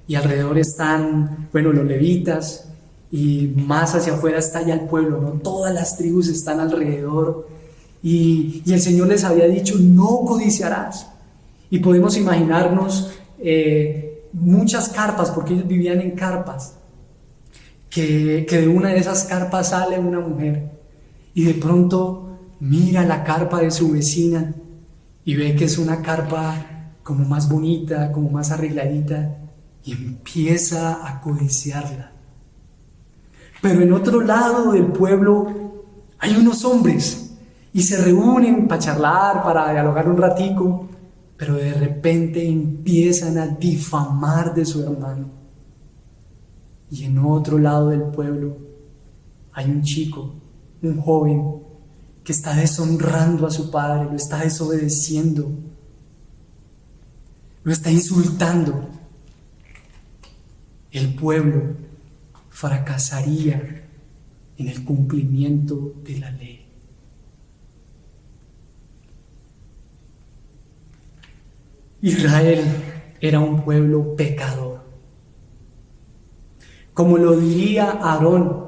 y alrededor están, los levitas, y más hacia afuera está ya el pueblo, ¿no? Todas las tribus están alrededor, y el Señor les había dicho: no codiciarás. Y podemos imaginarnos muchas carpas, porque ellos vivían en carpas, que de una de esas carpas sale una mujer, y de pronto mira la carpa de su vecina, y ve que es una carpa como más bonita, como más arregladita, y empieza a codiciarla. Pero en otro lado del pueblo hay unos hombres y se reúnen para charlar, para dialogar un ratico, pero de repente empiezan a difamar de su hermano. Y en otro lado del pueblo hay un chico, un joven, que está deshonrando a su padre, lo está desobedeciendo, lo está insultando. El pueblo fracasaría en el cumplimiento de la ley. Israel era un pueblo pecador. Como lo diría Aarón,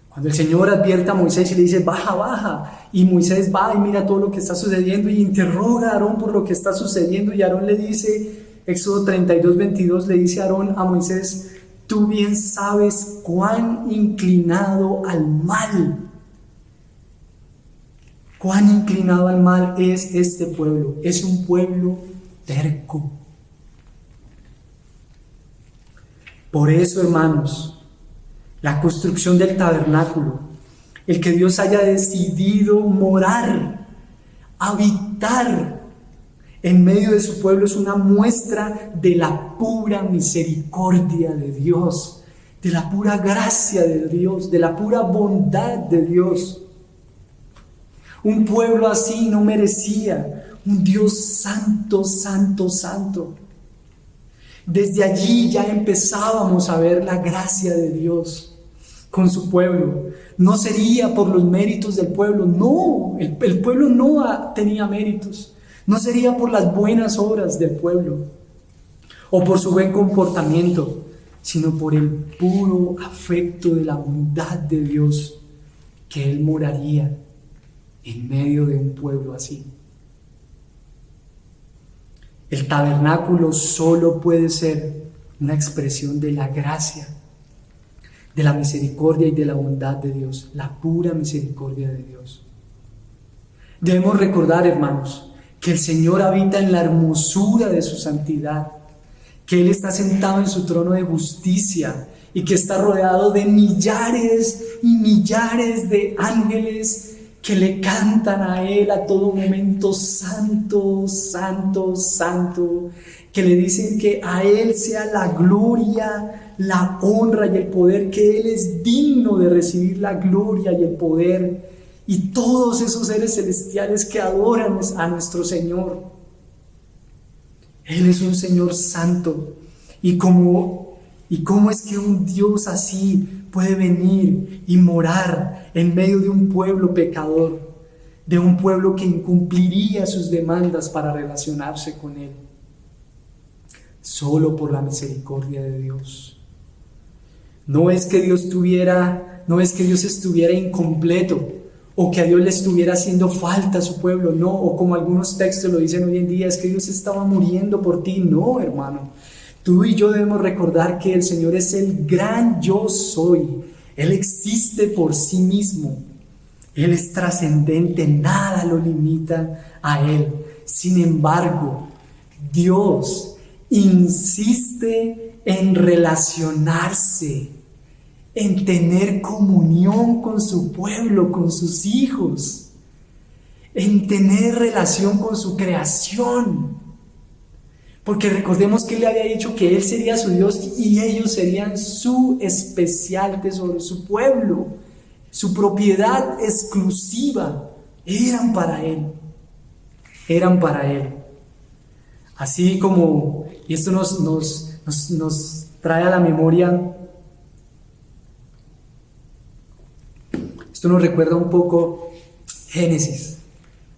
cuando el Señor advierte a Moisés y le dice, baja, baja, y Moisés va y mira todo lo que está sucediendo y interroga a Aarón por lo que está sucediendo, y Aarón le dice, Éxodo 32:22, le dice Aarón a Moisés, tú bien sabes cuán inclinado al mal es este pueblo. Es un pueblo terco. Por eso, hermanos, la construcción del tabernáculo, el que Dios haya decidido morar, habitar en medio de su pueblo, es una muestra de la pura misericordia de Dios, de la pura gracia de Dios, de la pura bondad de Dios. Un pueblo así no merecía un Dios santo, santo, santo. Desde allí ya empezábamos a ver la gracia de Dios con su pueblo. No sería por los méritos del pueblo, no, el pueblo no tenía méritos. No sería por las buenas obras del pueblo o por su buen comportamiento, sino por el puro afecto de la bondad de Dios, que Él moraría en medio de un pueblo así. El tabernáculo solo puede ser una expresión de la gracia, de la misericordia y de la bondad de Dios, la pura misericordia de Dios. Debemos recordar, hermanos, que el Señor habita en la hermosura de su santidad, que Él está sentado en su trono de justicia y que está rodeado de millares y millares de ángeles que le cantan a Él a todo momento, santo, santo, santo, que le dicen que a Él sea la gloria, la honra y el poder, que Él es digno de recibir la gloria y el poder, y todos esos seres celestiales que adoran a nuestro Señor. Él es un Señor santo, y cómo es que un Dios así puede venir y morar en medio de un pueblo pecador, de un pueblo que incumpliría sus demandas para relacionarse con Él. Solo por la misericordia de Dios. No es que Dios estuviera incompleto o que a Dios le estuviera haciendo falta a su pueblo, no, o como algunos textos lo dicen hoy en día, es que Dios estaba muriendo por ti. No, hermano. Tú y yo debemos recordar que el Señor es el gran yo soy. Él existe por sí mismo. Él es trascendente, nada lo limita a Él. Sin embargo, Dios insiste en relacionarse, en tener comunión con su pueblo, con sus hijos, en tener relación con su creación. Porque recordemos que Él le había dicho que Él sería su Dios y ellos serían su especial tesoro, su pueblo, su propiedad exclusiva. Eran para Él. Así como, y esto nos trae a la memoria, esto nos recuerda un poco Génesis,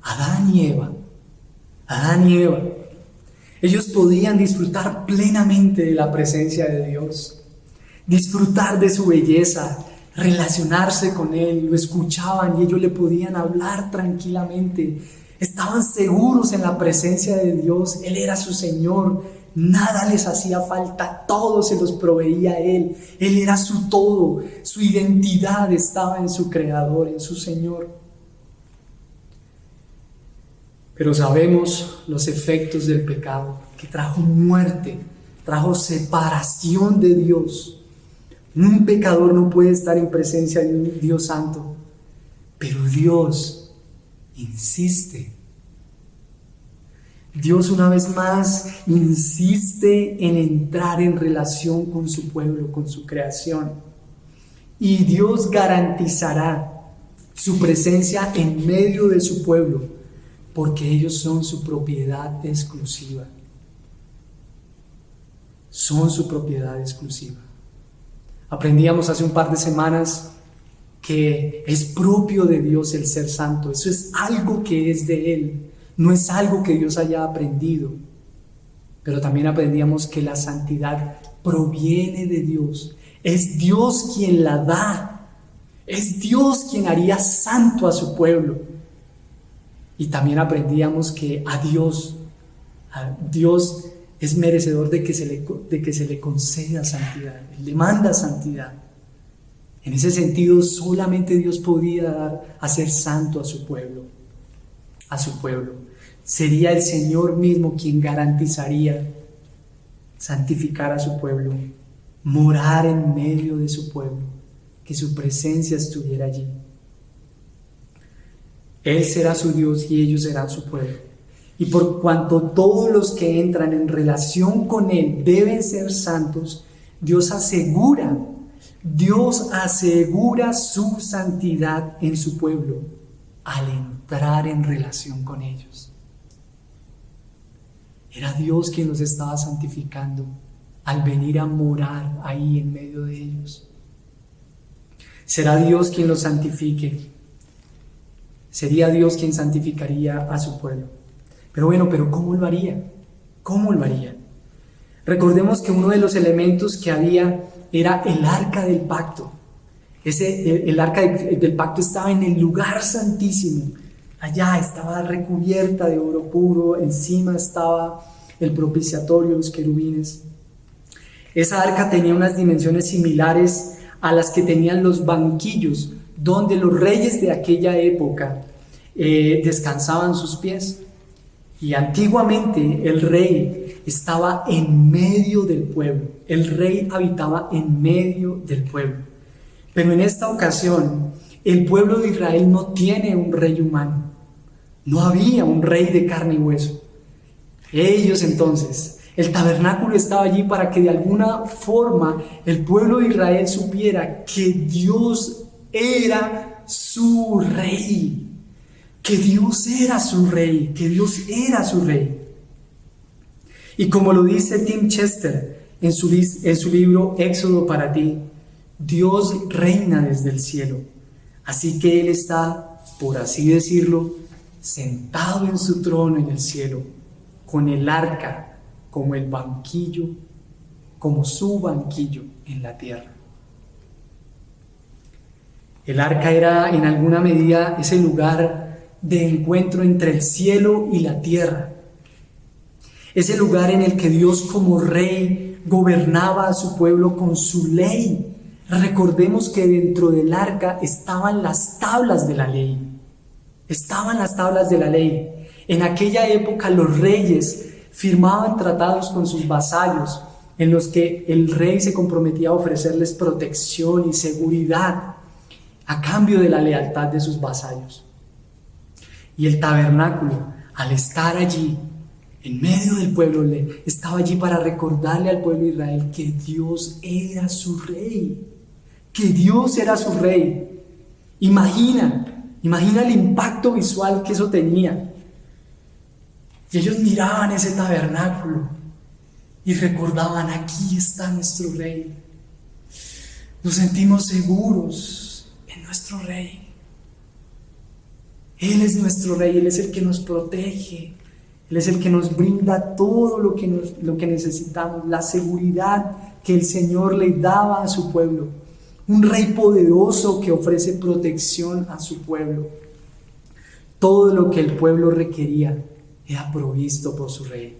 Adán y Eva. Ellos podían disfrutar plenamente de la presencia de Dios, disfrutar de su belleza, relacionarse con Él, lo escuchaban y ellos le podían hablar tranquilamente. Estaban seguros en la presencia de Dios, Él era su Señor, nada les hacía falta, todo se los proveía Él era su todo, su identidad estaba en su Creador, en su Señor. Pero sabemos los efectos del pecado, que trajo muerte, trajo separación de Dios. Un pecador no puede estar en presencia de un Dios santo, pero Dios insiste. Dios una vez más insiste en entrar en relación con su pueblo, con su creación. Y Dios garantizará su presencia en medio de su pueblo, porque ellos son su propiedad exclusiva. Son su propiedad exclusiva. Aprendíamos hace un par de semanas que es propio de Dios el ser santo. Eso es algo que es de Él. No es algo que Dios haya aprendido, pero también aprendíamos que la santidad proviene de Dios. Es Dios quien la da. Es Dios quien haría santo a su pueblo. Y también aprendíamos que a Dios es merecedor de que se le conceda santidad. Él demanda santidad. En ese sentido, solamente Dios podía hacer santo a su pueblo. Sería el Señor mismo quien garantizaría santificar a su pueblo, morar en medio de su pueblo, que su presencia estuviera allí. Él será su Dios y ellos serán su pueblo. Y por cuanto todos los que entran en relación con Él deben ser santos, Dios asegura su santidad en su pueblo al entrar en relación con ellos. Era Dios quien los estaba santificando al venir a morar ahí en medio de ellos. Será Dios quien los santifique. Sería Dios quien santificaría a su pueblo. Pero ¿cómo lo haría? ¿Cómo lo haría? Recordemos que uno de los elementos que había era el arca del pacto. El arca del pacto estaba en el lugar santísimo. Allá estaba recubierta de oro puro, encima estaba el propiciatorio, los querubines. Esa arca tenía unas dimensiones similares a las que tenían los banquillos, donde los reyes de aquella época descansaban sus pies. Y antiguamente el rey estaba en medio del pueblo. El rey habitaba en medio del pueblo. Pero en esta ocasión, el pueblo de Israel no tiene un rey humano. No había un rey de carne y hueso. Ellos entonces, el tabernáculo estaba allí para que de alguna forma el pueblo de Israel supiera que Dios era su rey. Que Dios era su rey. Que Dios era su rey. Y como lo dice Tim Chester en su libro Éxodo para ti, Dios reina desde el cielo. Así que Él está, por así decirlo, sentado en su trono en el cielo, con el arca como el banquillo, como su banquillo en la tierra. El arca era en alguna medida ese lugar de encuentro entre el cielo y la tierra. Ese lugar en el que Dios como rey gobernaba a su pueblo con su ley. Recordemos que dentro del arca estaban las tablas de la ley. Estaban las tablas de la ley. En aquella época los reyes firmaban tratados con sus vasallos en los que el rey se comprometía a ofrecerles protección y seguridad a cambio de la lealtad de sus vasallos. Y el tabernáculo, al estar allí en medio del pueblo, estaba allí para recordarle al pueblo de Israel que Dios era su rey. Que Dios era su rey. Imagina el impacto visual que eso tenía. Y ellos miraban ese tabernáculo y recordaban: aquí está nuestro rey. Nos sentimos seguros en nuestro rey. Él es nuestro rey, Él es el que nos protege, Él es el que nos brinda todo lo que necesitamos, la seguridad que el Señor le daba a su pueblo. Un rey poderoso que ofrece protección a su pueblo. Todo lo que el pueblo requería era provisto por su rey.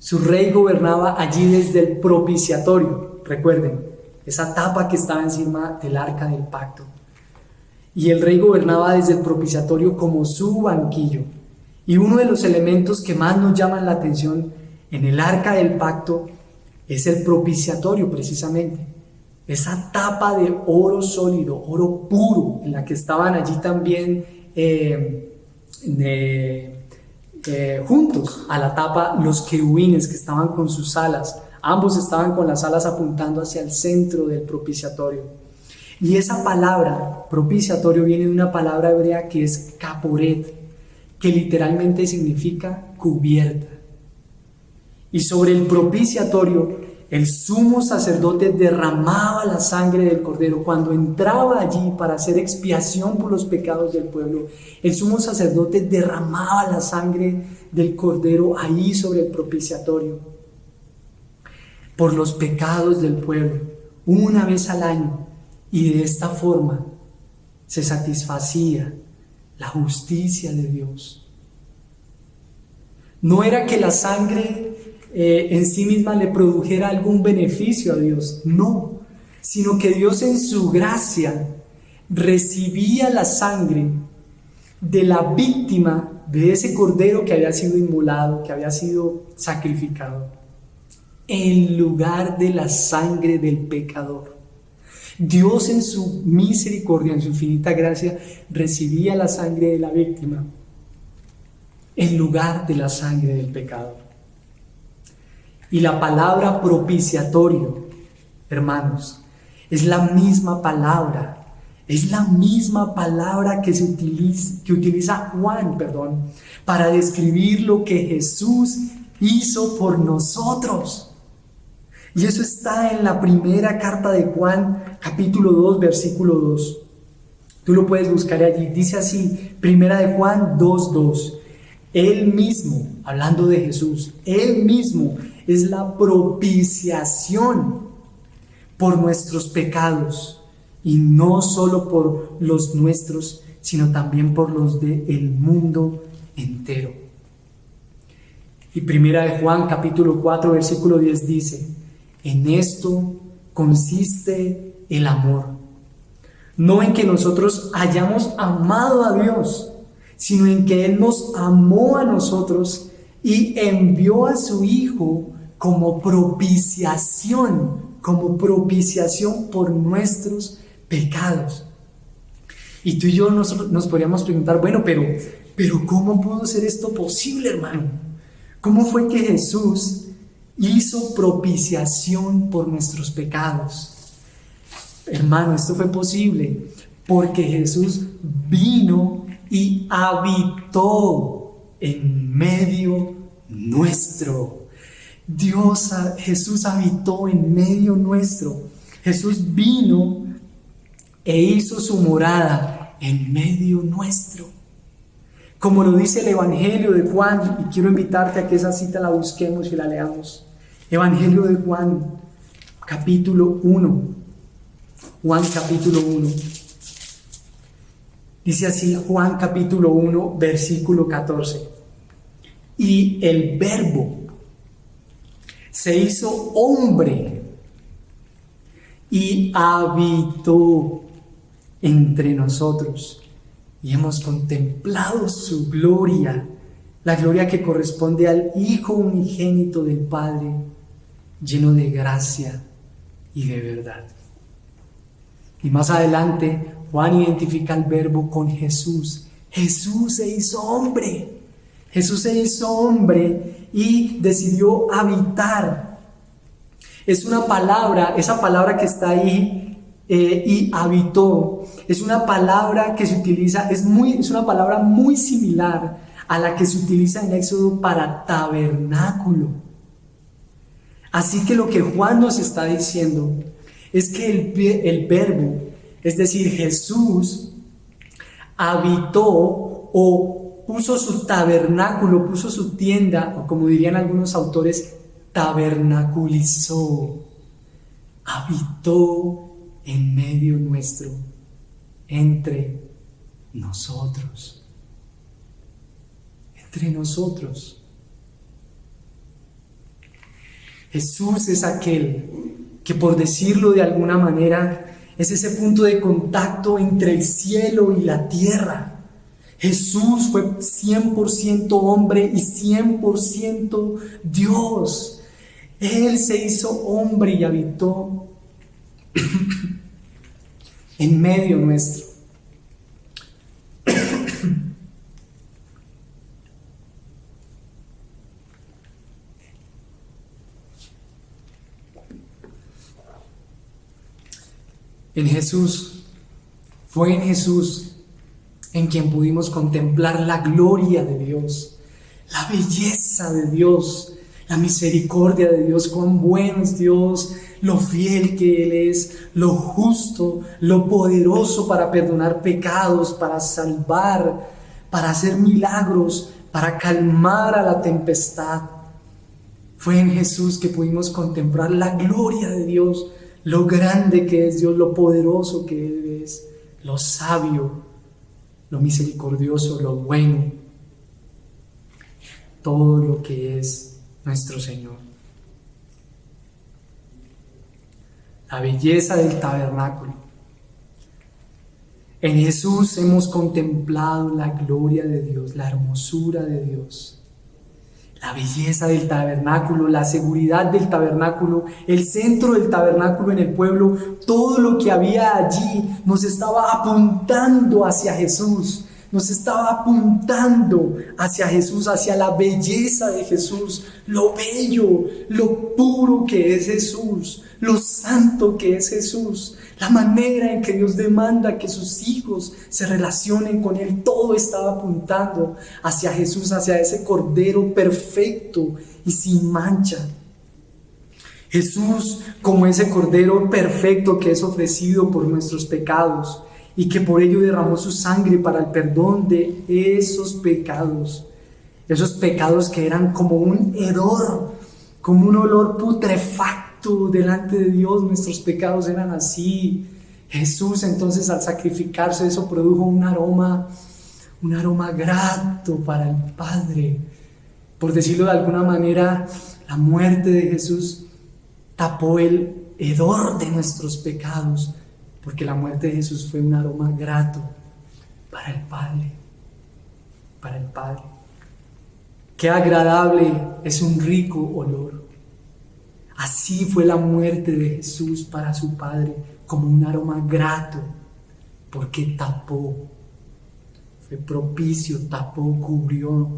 Su rey gobernaba allí desde el propiciatorio. Recuerden, esa tapa que estaba encima del arca del pacto. Y el rey gobernaba desde el propiciatorio como su banquillo. Y uno de los elementos que más nos llaman la atención en el arca del pacto es el propiciatorio, precisamente. esa tapa de oro sólido, oro puro, en la que estaban allí también juntos a la tapa los querubines que estaban con sus alas. Ambos estaban con las alas apuntando hacia el centro del propiciatorio. Y esa palabra, propiciatorio, viene de una palabra hebrea que es caporet, que literalmente significa cubierta. Y sobre el propiciatorio, el sumo sacerdote derramaba la sangre del cordero. Cuando entraba allí para hacer expiación por los pecados del pueblo, el sumo sacerdote derramaba la sangre del cordero ahí sobre el propiciatorio por los pecados del pueblo, una vez al año, y de esta forma se satisfacía la justicia de Dios. No era que la sangre en sí misma le produjera algún beneficio a Dios, no, sino que Dios en su gracia recibía la sangre de la víctima de ese cordero que había sido inmolado, que había sido sacrificado, en lugar de la sangre del pecador. Dios en su misericordia, en su infinita gracia, recibía la sangre de la víctima en lugar de la sangre del pecador. Y la palabra propiciatorio, hermanos, es la misma palabra que utiliza Juan, para describir lo que Jesús hizo por nosotros. Y eso está en la primera carta de Juan, capítulo 2, versículo 2. Tú lo puedes buscar allí. Dice así, primera de Juan 2:2. Él mismo, hablando de Jesús, Él mismo es la propiciación por nuestros pecados, y no solo por los nuestros, sino también por los del mundo entero. Y primera de Juan, capítulo 4, versículo 10 dice: en esto consiste el amor, no en que nosotros hayamos amado a Dios, sino en que Él nos amó a nosotros y envió a su Hijo como propiciación por nuestros pecados. Y tú y yo nos podríamos preguntar, bueno, pero ¿cómo pudo ser esto posible, hermano? ¿Cómo fue que Jesús hizo propiciación por nuestros pecados? Hermano, esto fue posible porque Jesús vino y habitó en medio nuestro. Jesús habitó en medio nuestro. Jesús vino e hizo su morada en medio nuestro. Como lo dice el Evangelio de Juan, y quiero invitarte a que esa cita la busquemos y la leamos. Evangelio de Juan, capítulo 1. Juan, capítulo 1. Dice así Juan, capítulo 1, versículo 14. Y el Verbo se hizo hombre y habitó entre nosotros, y hemos contemplado su gloria, la gloria que corresponde al Hijo unigénito del Padre, lleno de gracia y de verdad. Y más adelante Juan identifica al Verbo con Jesús. Jesús se hizo hombre. Jesús se hizo hombre y decidió habitar. Es una palabra, esa palabra que está ahí, y habitó, es una palabra que se utiliza, es una palabra muy similar a la que se utiliza en Éxodo para tabernáculo. Así que lo que Juan nos está diciendo es que el Verbo, es decir, Jesús, habitó o puso su tabernáculo, puso su tienda, o como dirían algunos autores, tabernaculizó, habitó en medio nuestro, entre nosotros. Entre nosotros. Jesús es aquel que, por decirlo de alguna manera, es ese punto de contacto entre el cielo y la tierra. Jesús fue 100% hombre y 100% Dios. Él se hizo hombre y habitó en medio nuestro. En Jesús, fue en Jesús en quien pudimos contemplar la gloria de Dios, la belleza de Dios, la misericordia de Dios, cuán bueno es Dios, lo fiel que Él es, lo justo, lo poderoso para perdonar pecados, para salvar, para hacer milagros, para calmar a la tempestad. Fue en Jesús que pudimos contemplar la gloria de Dios, lo grande que es Dios, lo poderoso que Él es, lo sabio, lo misericordioso, lo bueno, todo lo que es nuestro Señor. La belleza del tabernáculo. En Jesús hemos contemplado la gloria de Dios, la hermosura de Dios. La belleza del tabernáculo, la seguridad del tabernáculo, el centro del tabernáculo en el pueblo, todo lo que había allí nos estaba apuntando hacia Jesús, nos estaba apuntando hacia Jesús, hacia la belleza de Jesús, lo bello, lo puro que es Jesús, lo santo que es Jesús, la manera en que Dios demanda que sus hijos se relacionen con Él. Todo estaba apuntando hacia Jesús, hacia ese Cordero perfecto y sin mancha. Jesús como ese Cordero perfecto que es ofrecido por nuestros pecados y que por ello derramó su sangre para el perdón de esos pecados que eran como un hedor, como un olor putrefacto delante de Dios. Nuestros pecados eran así. Jesús entonces, al sacrificarse, eso produjo un aroma grato para el Padre. Por decirlo de alguna manera, la muerte de Jesús tapó el hedor de nuestros pecados, porque la muerte de Jesús fue un aroma grato para el Padre, para el Padre. Qué agradable es un rico olor. Así fue la muerte de Jesús para su Padre, como un aroma grato, porque tapó, fue propicio, tapó, cubrió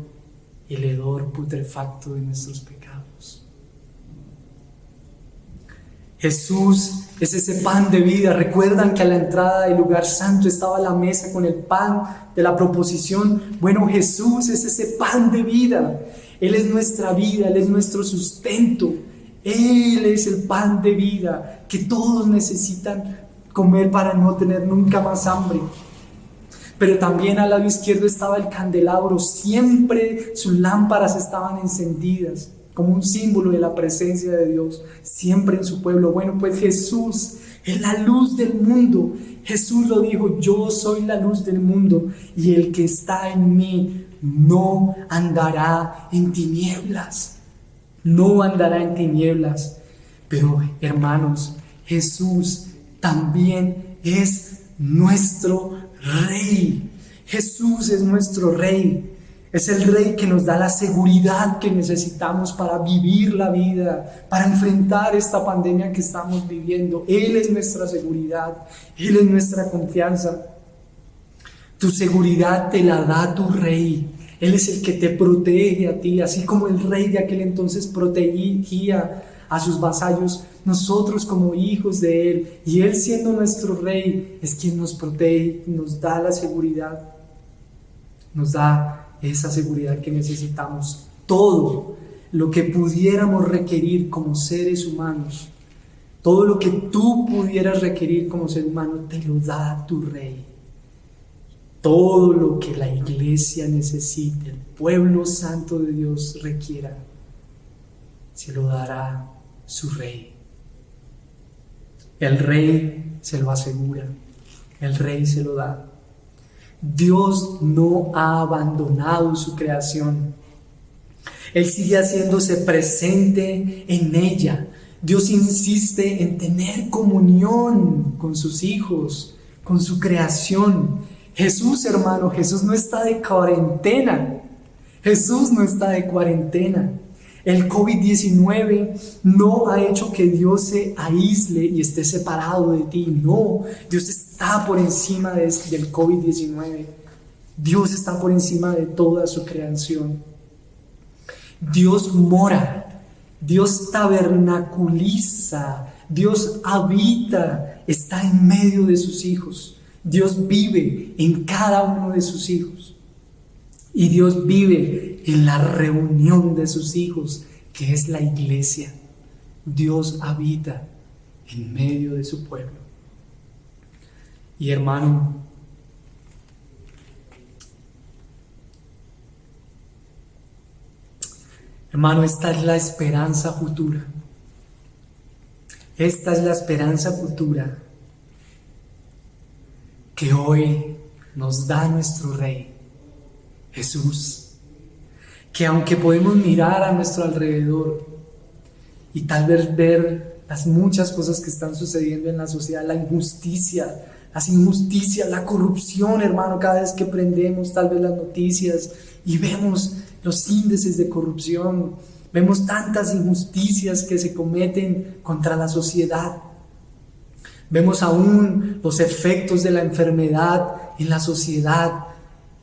el hedor putrefacto de nuestros pecados. Jesús es ese pan de vida. Recuerdan que a la entrada del lugar santo estaba la mesa con el pan de la proposición. Bueno, Jesús es ese pan de vida. Él es nuestra vida, Él es nuestro sustento. Él es el pan de vida que todos necesitan comer para no tener nunca más hambre. Pero también al lado izquierdo estaba el candelabro. Siempre sus lámparas estaban encendidas, como un símbolo de la presencia de Dios, siempre en su pueblo. Bueno, pues Jesús es la luz del mundo. Jesús lo dijo: yo soy la luz del mundo, y el que está en mí no andará en tinieblas. No andará en tinieblas. Pero, hermanos, Jesús también es nuestro Rey. Jesús es nuestro Rey. Es el Rey que nos da la seguridad que necesitamos para vivir la vida, para enfrentar esta pandemia que estamos viviendo. Él es nuestra seguridad, Él es nuestra confianza. Tu seguridad te la da tu Rey. Él es el que te protege a ti, así como el rey de aquel entonces protegía a sus vasallos. Nosotros como hijos de Él, y Él siendo nuestro Rey, es quien nos protege, nos da la seguridad, nos da esa seguridad que necesitamos. Todo lo que pudiéramos requerir como seres humanos, todo lo que tú pudieras requerir como ser humano, te lo da tu Rey. Todo lo que la iglesia necesite, el pueblo santo de Dios requiera, se lo dará su Rey. El Rey se lo asegura, el Rey se lo da. Dios no ha abandonado su creación. Él sigue haciéndose presente en ella. Dios insiste en tener comunión con sus hijos, con su creación. Jesús, hermano, Jesús no está de cuarentena. Jesús no está de cuarentena. El COVID-19 no ha hecho que Dios se aísle y esté separado de ti. No, Dios está por encima del COVID-19. Dios está por encima de toda su creación. Dios mora, Dios tabernaculiza, Dios habita, está en medio de sus hijos. Dios vive en cada uno de sus hijos. Y Dios vive en la reunión de sus hijos, que es la iglesia. Dios habita en medio de su pueblo. Y hermano, esta es la esperanza futura. Esta es la esperanza futura que hoy nos da nuestro Rey, Jesús. Que aunque podemos mirar a nuestro alrededor y tal vez ver las muchas cosas que están sucediendo en la sociedad, las injusticias, la corrupción, hermano, cada vez que prendemos tal vez las noticias y vemos los índices de corrupción, vemos tantas injusticias que se cometen contra la sociedad, vemos aún los efectos de la enfermedad en la sociedad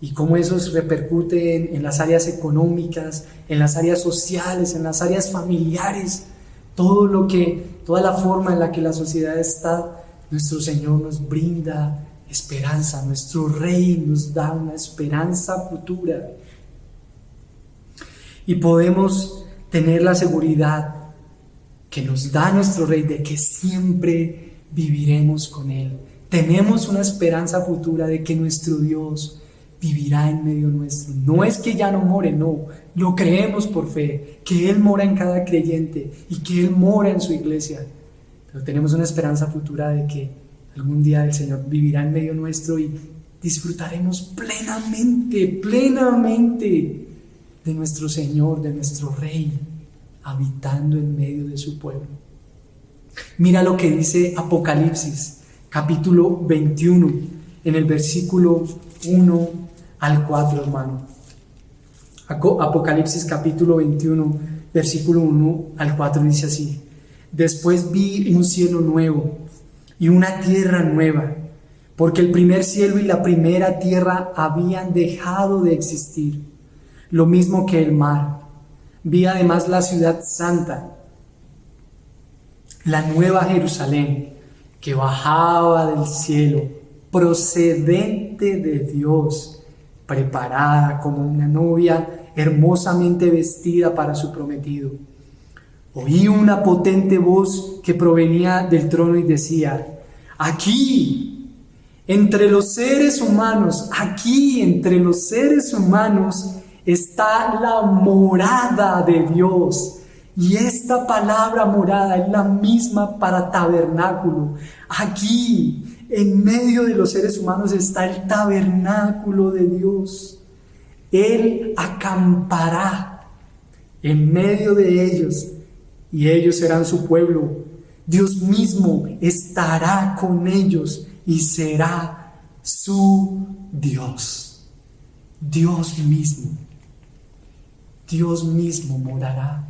y cómo eso repercute en las áreas económicas, en las áreas sociales, en las áreas familiares, toda la forma en la que la sociedad está. Nuestro Señor nos brinda esperanza, nuestro Rey nos da una esperanza futura. Y podemos tener la seguridad que nos da nuestro Rey de que siempre viviremos con Él. Tenemos una esperanza futura de que nuestro Dios vivirá en medio nuestro. No es que ya no more, no. Lo creemos por fe, que Él mora en cada creyente y que Él mora en su iglesia. Pero tenemos una esperanza futura de que algún día el Señor vivirá en medio nuestro y disfrutaremos plenamente de nuestro Señor, de nuestro Rey, habitando en medio de su pueblo. Mira lo que dice Apocalipsis, capítulo 21, en el versículo 1 al 4, hermano. Apocalipsis capítulo 21, versículo 1 al 4 dice así: Después vi un cielo nuevo y una tierra nueva, porque el primer cielo y la primera tierra habían dejado de existir, lo mismo que el mar. Vi además la ciudad santa, la nueva Jerusalén, que bajaba del cielo, procedente de Dios, preparada como una novia hermosamente vestida para su prometido. Oí una potente voz que provenía del trono y decía: aquí, entre los seres humanos, está la morada de Dios. Y esta palabra morada es la misma para tabernáculo. Aquí, en medio de los seres humanos, está el tabernáculo de Dios. Él acampará en medio de ellos y ellos serán su pueblo. Dios mismo estará con ellos y será su Dios. Dios mismo morará.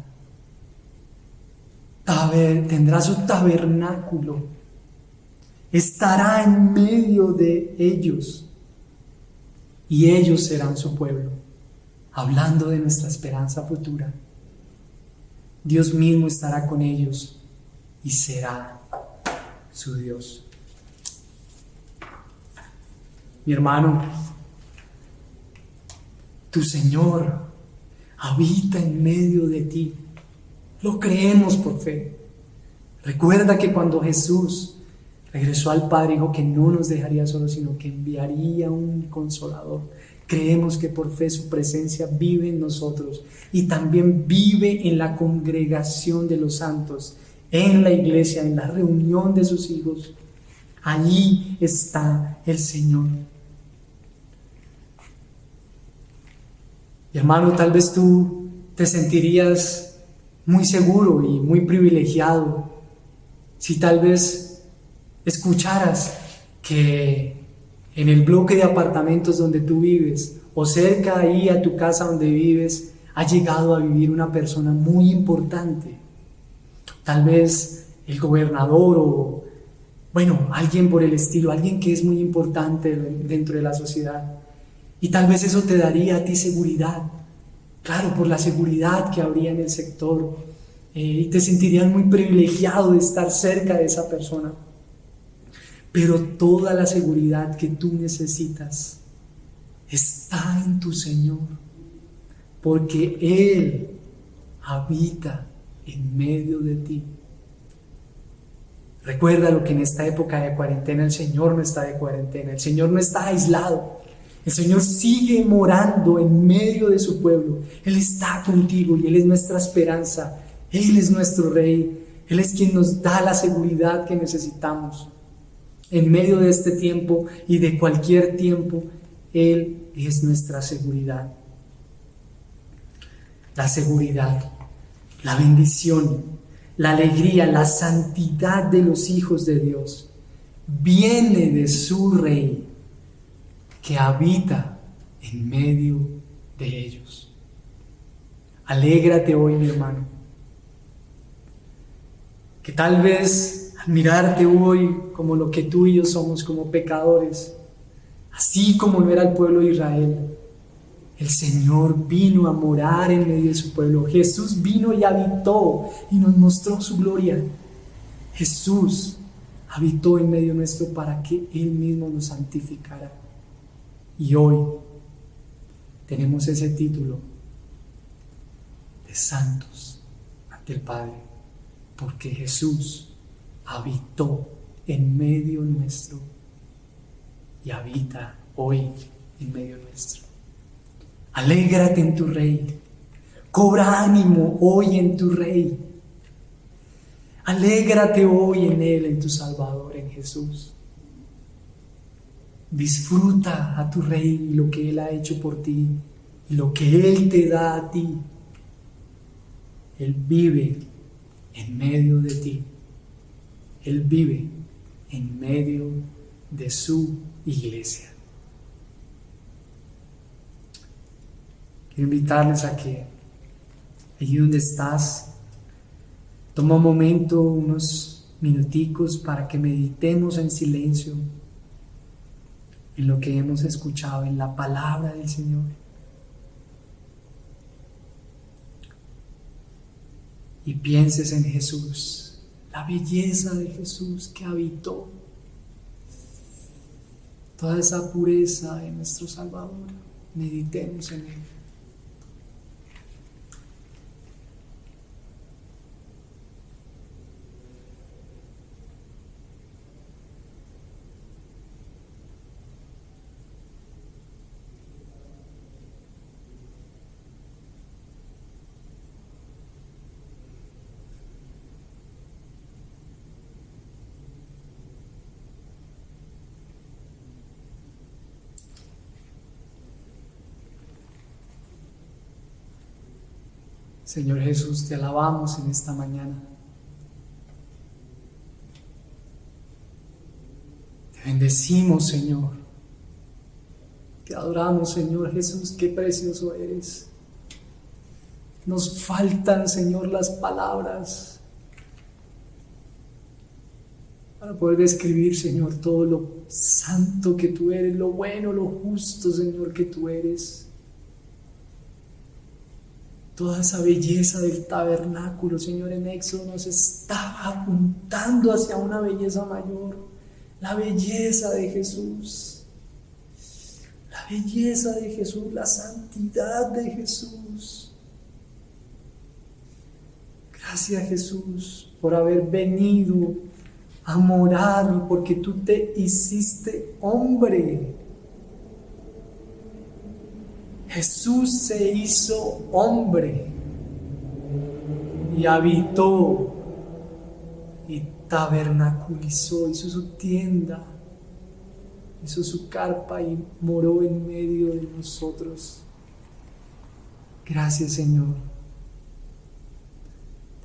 Tendrá su tabernáculo. Estará en medio de ellos y ellos serán su pueblo. Hablando de nuestra esperanza futura, Dios mismo estará con ellos y será su Dios. Mi hermano, tu Señor habita en medio de ti. Lo creemos por fe. Recuerda que cuando Jesús regresó al Padre, dijo que no nos dejaría solos, sino que enviaría un consolador. Creemos que por fe su presencia vive en nosotros y también vive en la congregación de los santos, en la iglesia, en la reunión de sus hijos. Allí está el Señor. Y hermano, tal vez tú te sentirías muy seguro y muy privilegiado si tal vez escucharas que en el bloque de apartamentos donde tú vives o cerca ahí a tu casa donde vives ha llegado a vivir una persona muy importante. Tal vez el gobernador o, bueno, alguien por el estilo, alguien que es muy importante dentro de la sociedad. Y tal vez eso te daría a ti seguridad. Claro, por la seguridad que habría en el sector. Y te sentirías muy privilegiado de estar cerca de esa persona. Pero toda la seguridad que tú necesitas está en tu Señor, porque Él habita en medio de ti. Recuerda lo que en esta época de cuarentena el Señor no está de cuarentena, el Señor no está aislado, el Señor sigue morando en medio de su pueblo. Él está contigo y Él es nuestra esperanza, Él es nuestro Rey, Él es quien nos da la seguridad que necesitamos. En medio de este tiempo y de cualquier tiempo, Él es nuestra seguridad. La seguridad, la bendición, la alegría, la santidad de los hijos de Dios viene de su Rey que habita en medio de ellos. Alégrate hoy, mi hermano, que tal vez al mirarte hoy como lo que tú y yo somos, como pecadores, así como lo era el pueblo de Israel, el Señor vino a morar en medio de su pueblo. Jesús vino y habitó y nos mostró su gloria. Jesús habitó en medio nuestro para que Él mismo nos santificara. Y hoy tenemos ese título de santos ante el Padre, porque Jesús habitó en medio nuestro y habita hoy en medio nuestro. Alégrate en tu Rey, cobra ánimo hoy en tu Rey, alégrate hoy en Él, en tu Salvador, en Jesús. Disfruta a tu Rey y lo que Él ha hecho por ti y lo que Él te da a ti. Él vive en medio de ti. Él vive en medio de su iglesia. Quiero invitarles a que allí donde estás, toma un momento, unos minuticos para que meditemos en silencio en lo que hemos escuchado, en la palabra del Señor. Y pienses en Jesús. La belleza de Jesús que habitó, toda esa pureza de nuestro Salvador. Meditemos en Él. Señor Jesús, te alabamos en esta mañana. Te bendecimos, Señor. Te adoramos, Señor Jesús, qué precioso eres. Nos faltan, Señor, las palabras para poder describir, Señor, todo lo santo que tú eres, lo bueno, lo justo, Señor, que tú eres. Toda esa belleza del tabernáculo, Señor, en Éxodo nos estaba apuntando hacia una belleza mayor, la belleza de Jesús, la belleza de Jesús, la santidad de Jesús. Gracias, Jesús, por haber venido a morar, porque tú te hiciste hombre. Jesús se hizo hombre y habitó y tabernaculizó, hizo su tienda, hizo su carpa y moró en medio de nosotros. Gracias, Señor,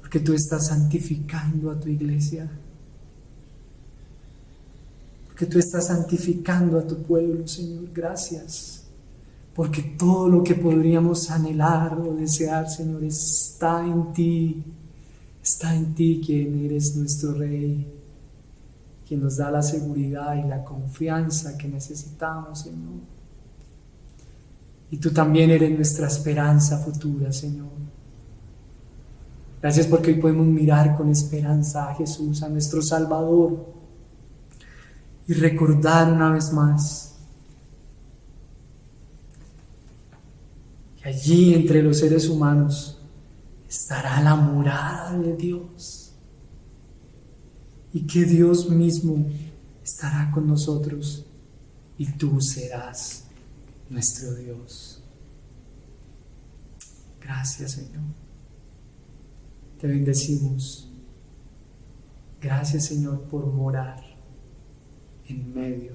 porque tú estás santificando a tu iglesia, porque tú estás santificando a tu pueblo, Señor. Gracias. porque todo lo que podríamos anhelar o desear, Señor, está en ti. Está en ti, quien eres nuestro Rey, quien nos da la seguridad y la confianza que necesitamos, Señor. Y tú también eres nuestra esperanza futura, Señor. Gracias porque hoy podemos mirar con esperanza a Jesús, a nuestro Salvador, y recordar una vez más que allí entre los seres humanos estará la morada de Dios, y que Dios mismo estará con nosotros y tú serás nuestro Dios. Gracias, Señor. Te bendecimos. Gracias, Señor, por morar en medio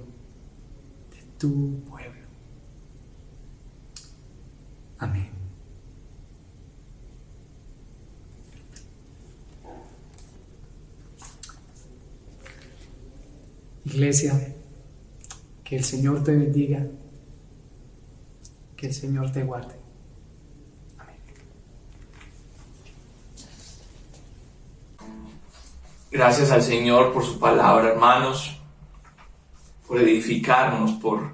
de tu pueblo. Amén. Iglesia, que el Señor te bendiga, que el Señor te guarde. Amén. Gracias al Señor por su palabra, hermanos, por edificarnos, por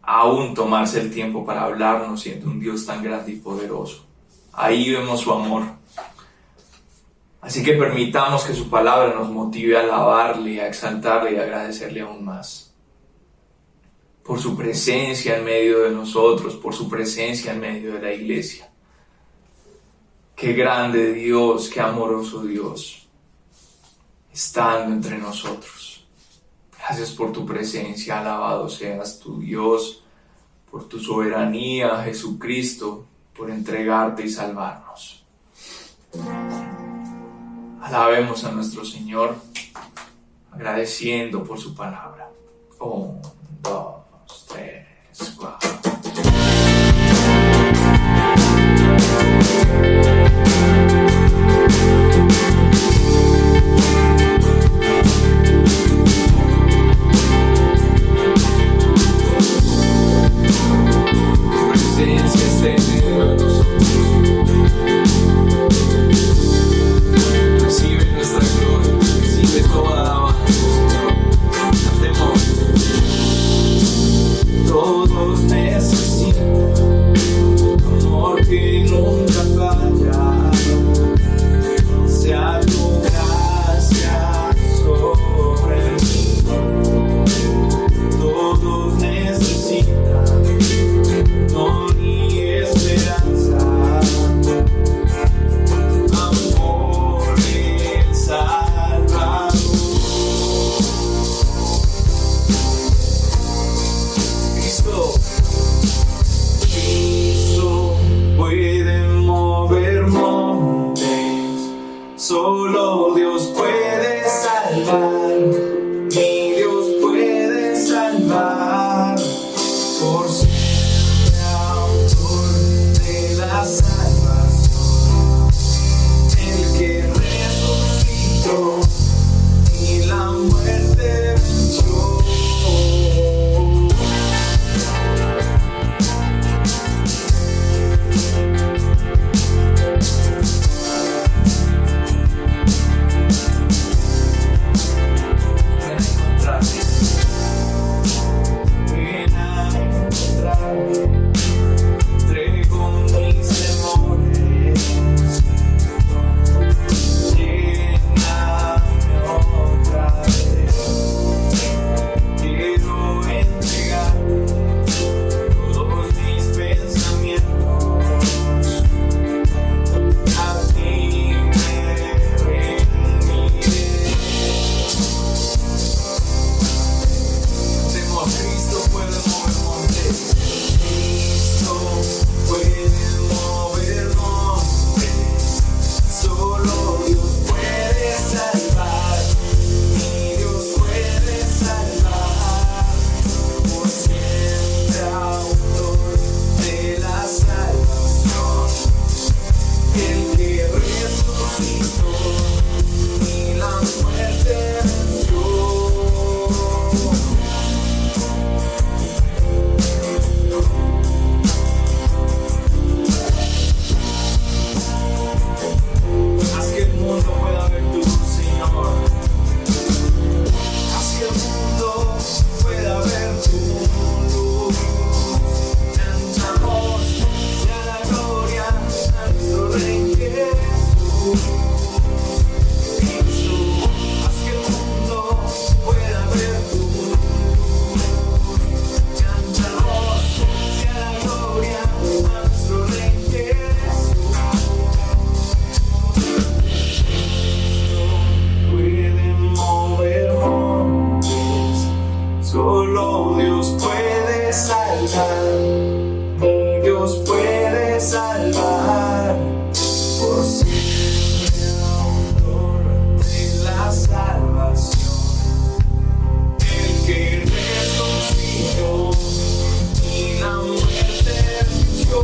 aún tomarse el tiempo para hablarnos, siendo un Dios tan grande y poderoso. Ahí vemos su amor. Así que permitamos que su palabra nos motive a alabarle, a exaltarle y a agradecerle aún más. Por su presencia en medio de nosotros, por su presencia en medio de la iglesia. Qué grande Dios, qué amoroso Dios, estando entre nosotros. Gracias por tu presencia, alabado seas tu Dios, por tu soberanía, Jesucristo, por entregarte y salvarnos. Alabemos a nuestro Señor, agradeciendo por su palabra. 1, 2, 3, 4. Solo Dios puede salvar, mi Dios puede salvar, por ser autor de la salvación, el que resucitó y la muerte venció. Haz que el mundo pueda ver tu luz, Señor. Haz que el mundo pueda ver tu luz. Cantamos ya la gloria a nuestro Rey Jesús. Cristo, haz que el mundo pueda ver tu luz. Cantamos ya la gloria a nuestro Rey Jesús. Puede mover montes, solo Dios puede salvar, Dios puede salvar, por siempre autor de la salvación, el que resucitó y la muerte venció.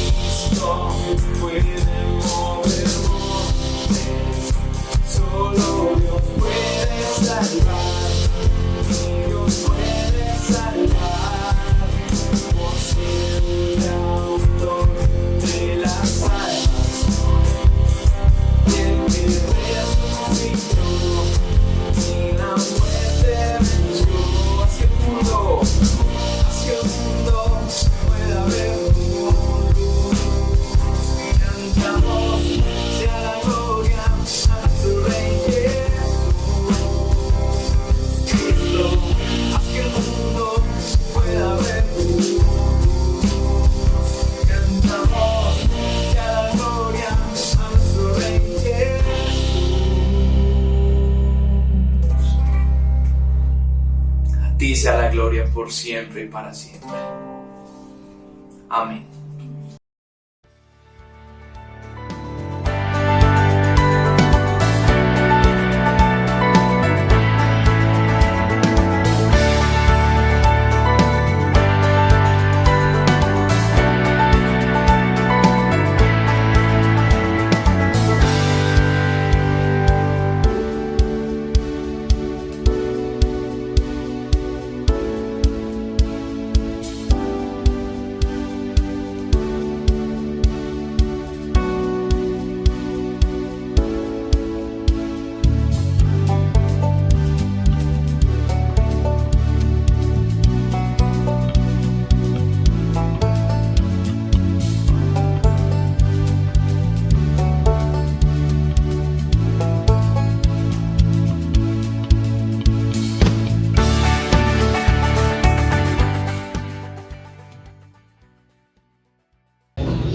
Cristo puede mover montes, solo Dios puede salvar, Dios puede salvar, por siempre autor de la salvación, el que resucitó y la muerte venció. Haz que el mundo pueda ver tu luz. Cantamos sea la gloria a nuestro Rey Jesús. Cristo, haz que el mundo pueda ver tu luz. Cantamos sea la gloria a nuestro Rey Jesús. A ti sea la gloria por siempre y para siempre. Amén.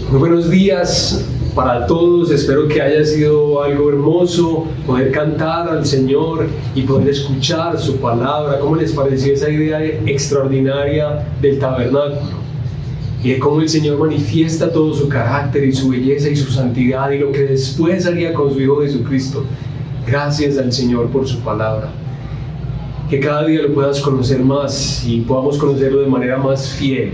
Muy buenos días para todos, espero que haya sido algo hermoso poder cantar al Señor y poder escuchar su palabra. ¿Cómo les pareció esa idea extraordinaria del tabernáculo? Y de cómo el Señor manifiesta todo su carácter y su belleza y su santidad y lo que después haría con su Hijo Jesucristo. Gracias al Señor por su palabra. Que cada día lo puedas conocer más y podamos conocerlo de manera más fiel.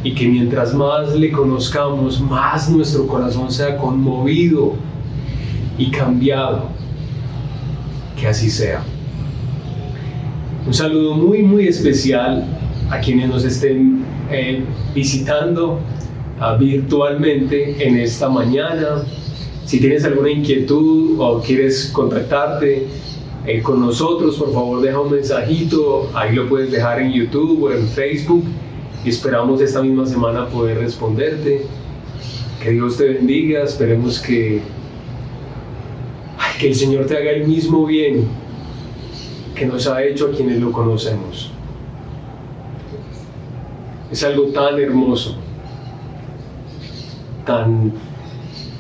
Y que mientras más le conozcamos, más nuestro corazón sea conmovido y cambiado. Que así sea. Un saludo muy especial a quienes nos estén visitando virtualmente en esta mañana. Si tienes alguna inquietud o quieres contactarte con nosotros, por favor deja un mensajito. Ahí lo puedes dejar en YouTube o en Facebook. Y esperamos esta misma semana poder responderte. Que Dios te bendiga. Esperemos que el Señor te haga el mismo bien que nos ha hecho a quienes lo conocemos. Es algo tan hermoso, tan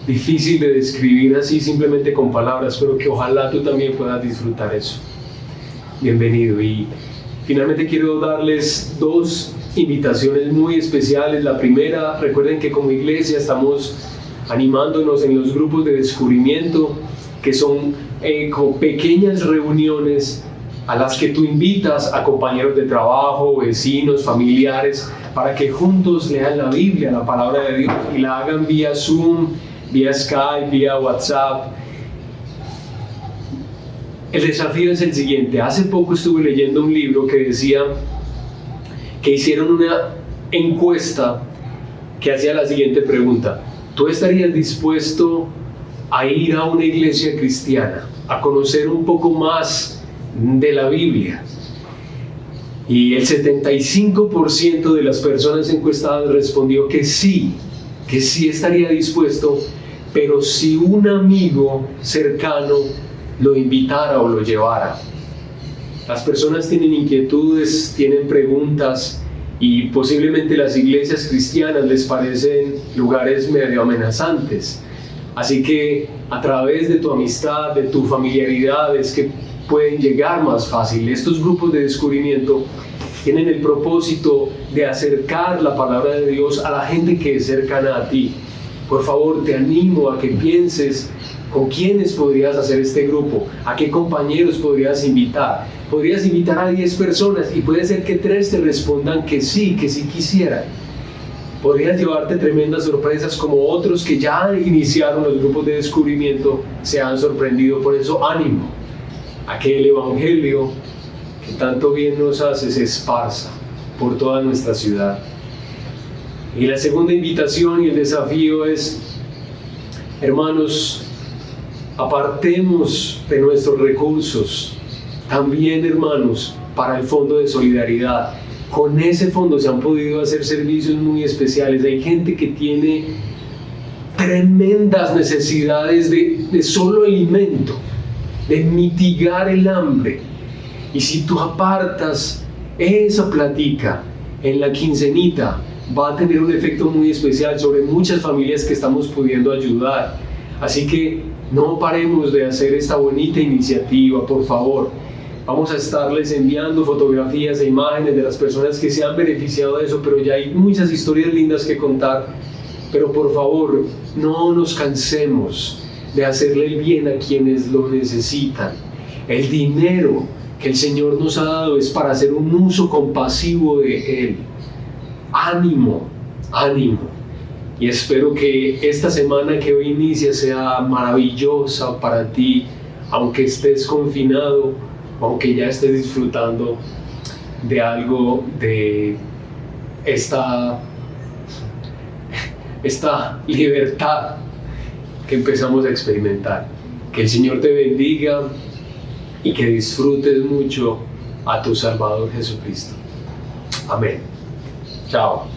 difícil de describir así simplemente con palabras, pero que ojalá tú también puedas disfrutar eso. Bienvenido. Y finalmente quiero darles dos invitaciones muy especiales. La primera, recuerden que como iglesia estamos animándonos en los grupos de descubrimiento, que son como pequeñas reuniones a las que tú invitas a compañeros de trabajo, vecinos, familiares, para que juntos lean la Biblia, la palabra de Dios, y la hagan vía Zoom, vía Skype, vía WhatsApp. El desafío es el siguiente. Hace poco estuve leyendo un libro que decía que hicieron una encuesta que hacía la siguiente pregunta: ¿tú estarías dispuesto a ir a una iglesia cristiana, a conocer un poco más de la Biblia? Y el 75% de las personas encuestadas respondió que sí estaría dispuesto, pero si un amigo cercano lo invitara o lo llevara. Las personas tienen inquietudes, tienen preguntas, y posiblemente las iglesias cristianas les parecen lugares medio amenazantes. Así que a través de tu amistad, de tu familiaridad, es que pueden llegar más fácil. Estos grupos de descubrimiento tienen el propósito de acercar la palabra de Dios a la gente que es cercana a ti. Por favor, te animo a que pienses con quiénes podrías hacer este grupo, a qué compañeros podrías invitar. Podrías invitar a 10 personas y puede ser que 3 te respondan que sí quisieran. Podrías llevarte tremendas sorpresas, como otros que ya iniciaron los grupos de descubrimiento se han sorprendido. Por eso, ánimo a que el evangelio que tanto bien nos hace se esparza por toda nuestra ciudad. Y la segunda invitación y el desafío es, hermanos, apartemos de nuestros recursos también, hermanos, para el fondo de solidaridad. Con ese fondo se han podido hacer servicios muy especiales. Hay gente que tiene tremendas necesidades de solo alimento, de mitigar el hambre. Y si tú apartas esa platica en la quincenita, va a tener un efecto muy especial sobre muchas familias que estamos pudiendo ayudar. Así que no paremos de hacer esta bonita iniciativa, por favor. Vamos a estarles enviando fotografías e imágenes de las personas que se han beneficiado de eso, pero ya hay muchas historias lindas que contar. Pero por favor, no nos cansemos de hacerle el bien a quienes lo necesitan. El dinero que el Señor nos ha dado es para hacer un uso compasivo de Él. Ánimo, ánimo. Y espero que esta semana que hoy inicia sea maravillosa para ti, aunque estés confinado, aunque ya estés disfrutando de algo de esta libertad que empezamos a experimentar. Que el Señor te bendiga y que disfrutes mucho a tu Salvador Jesucristo. Amén. Chao.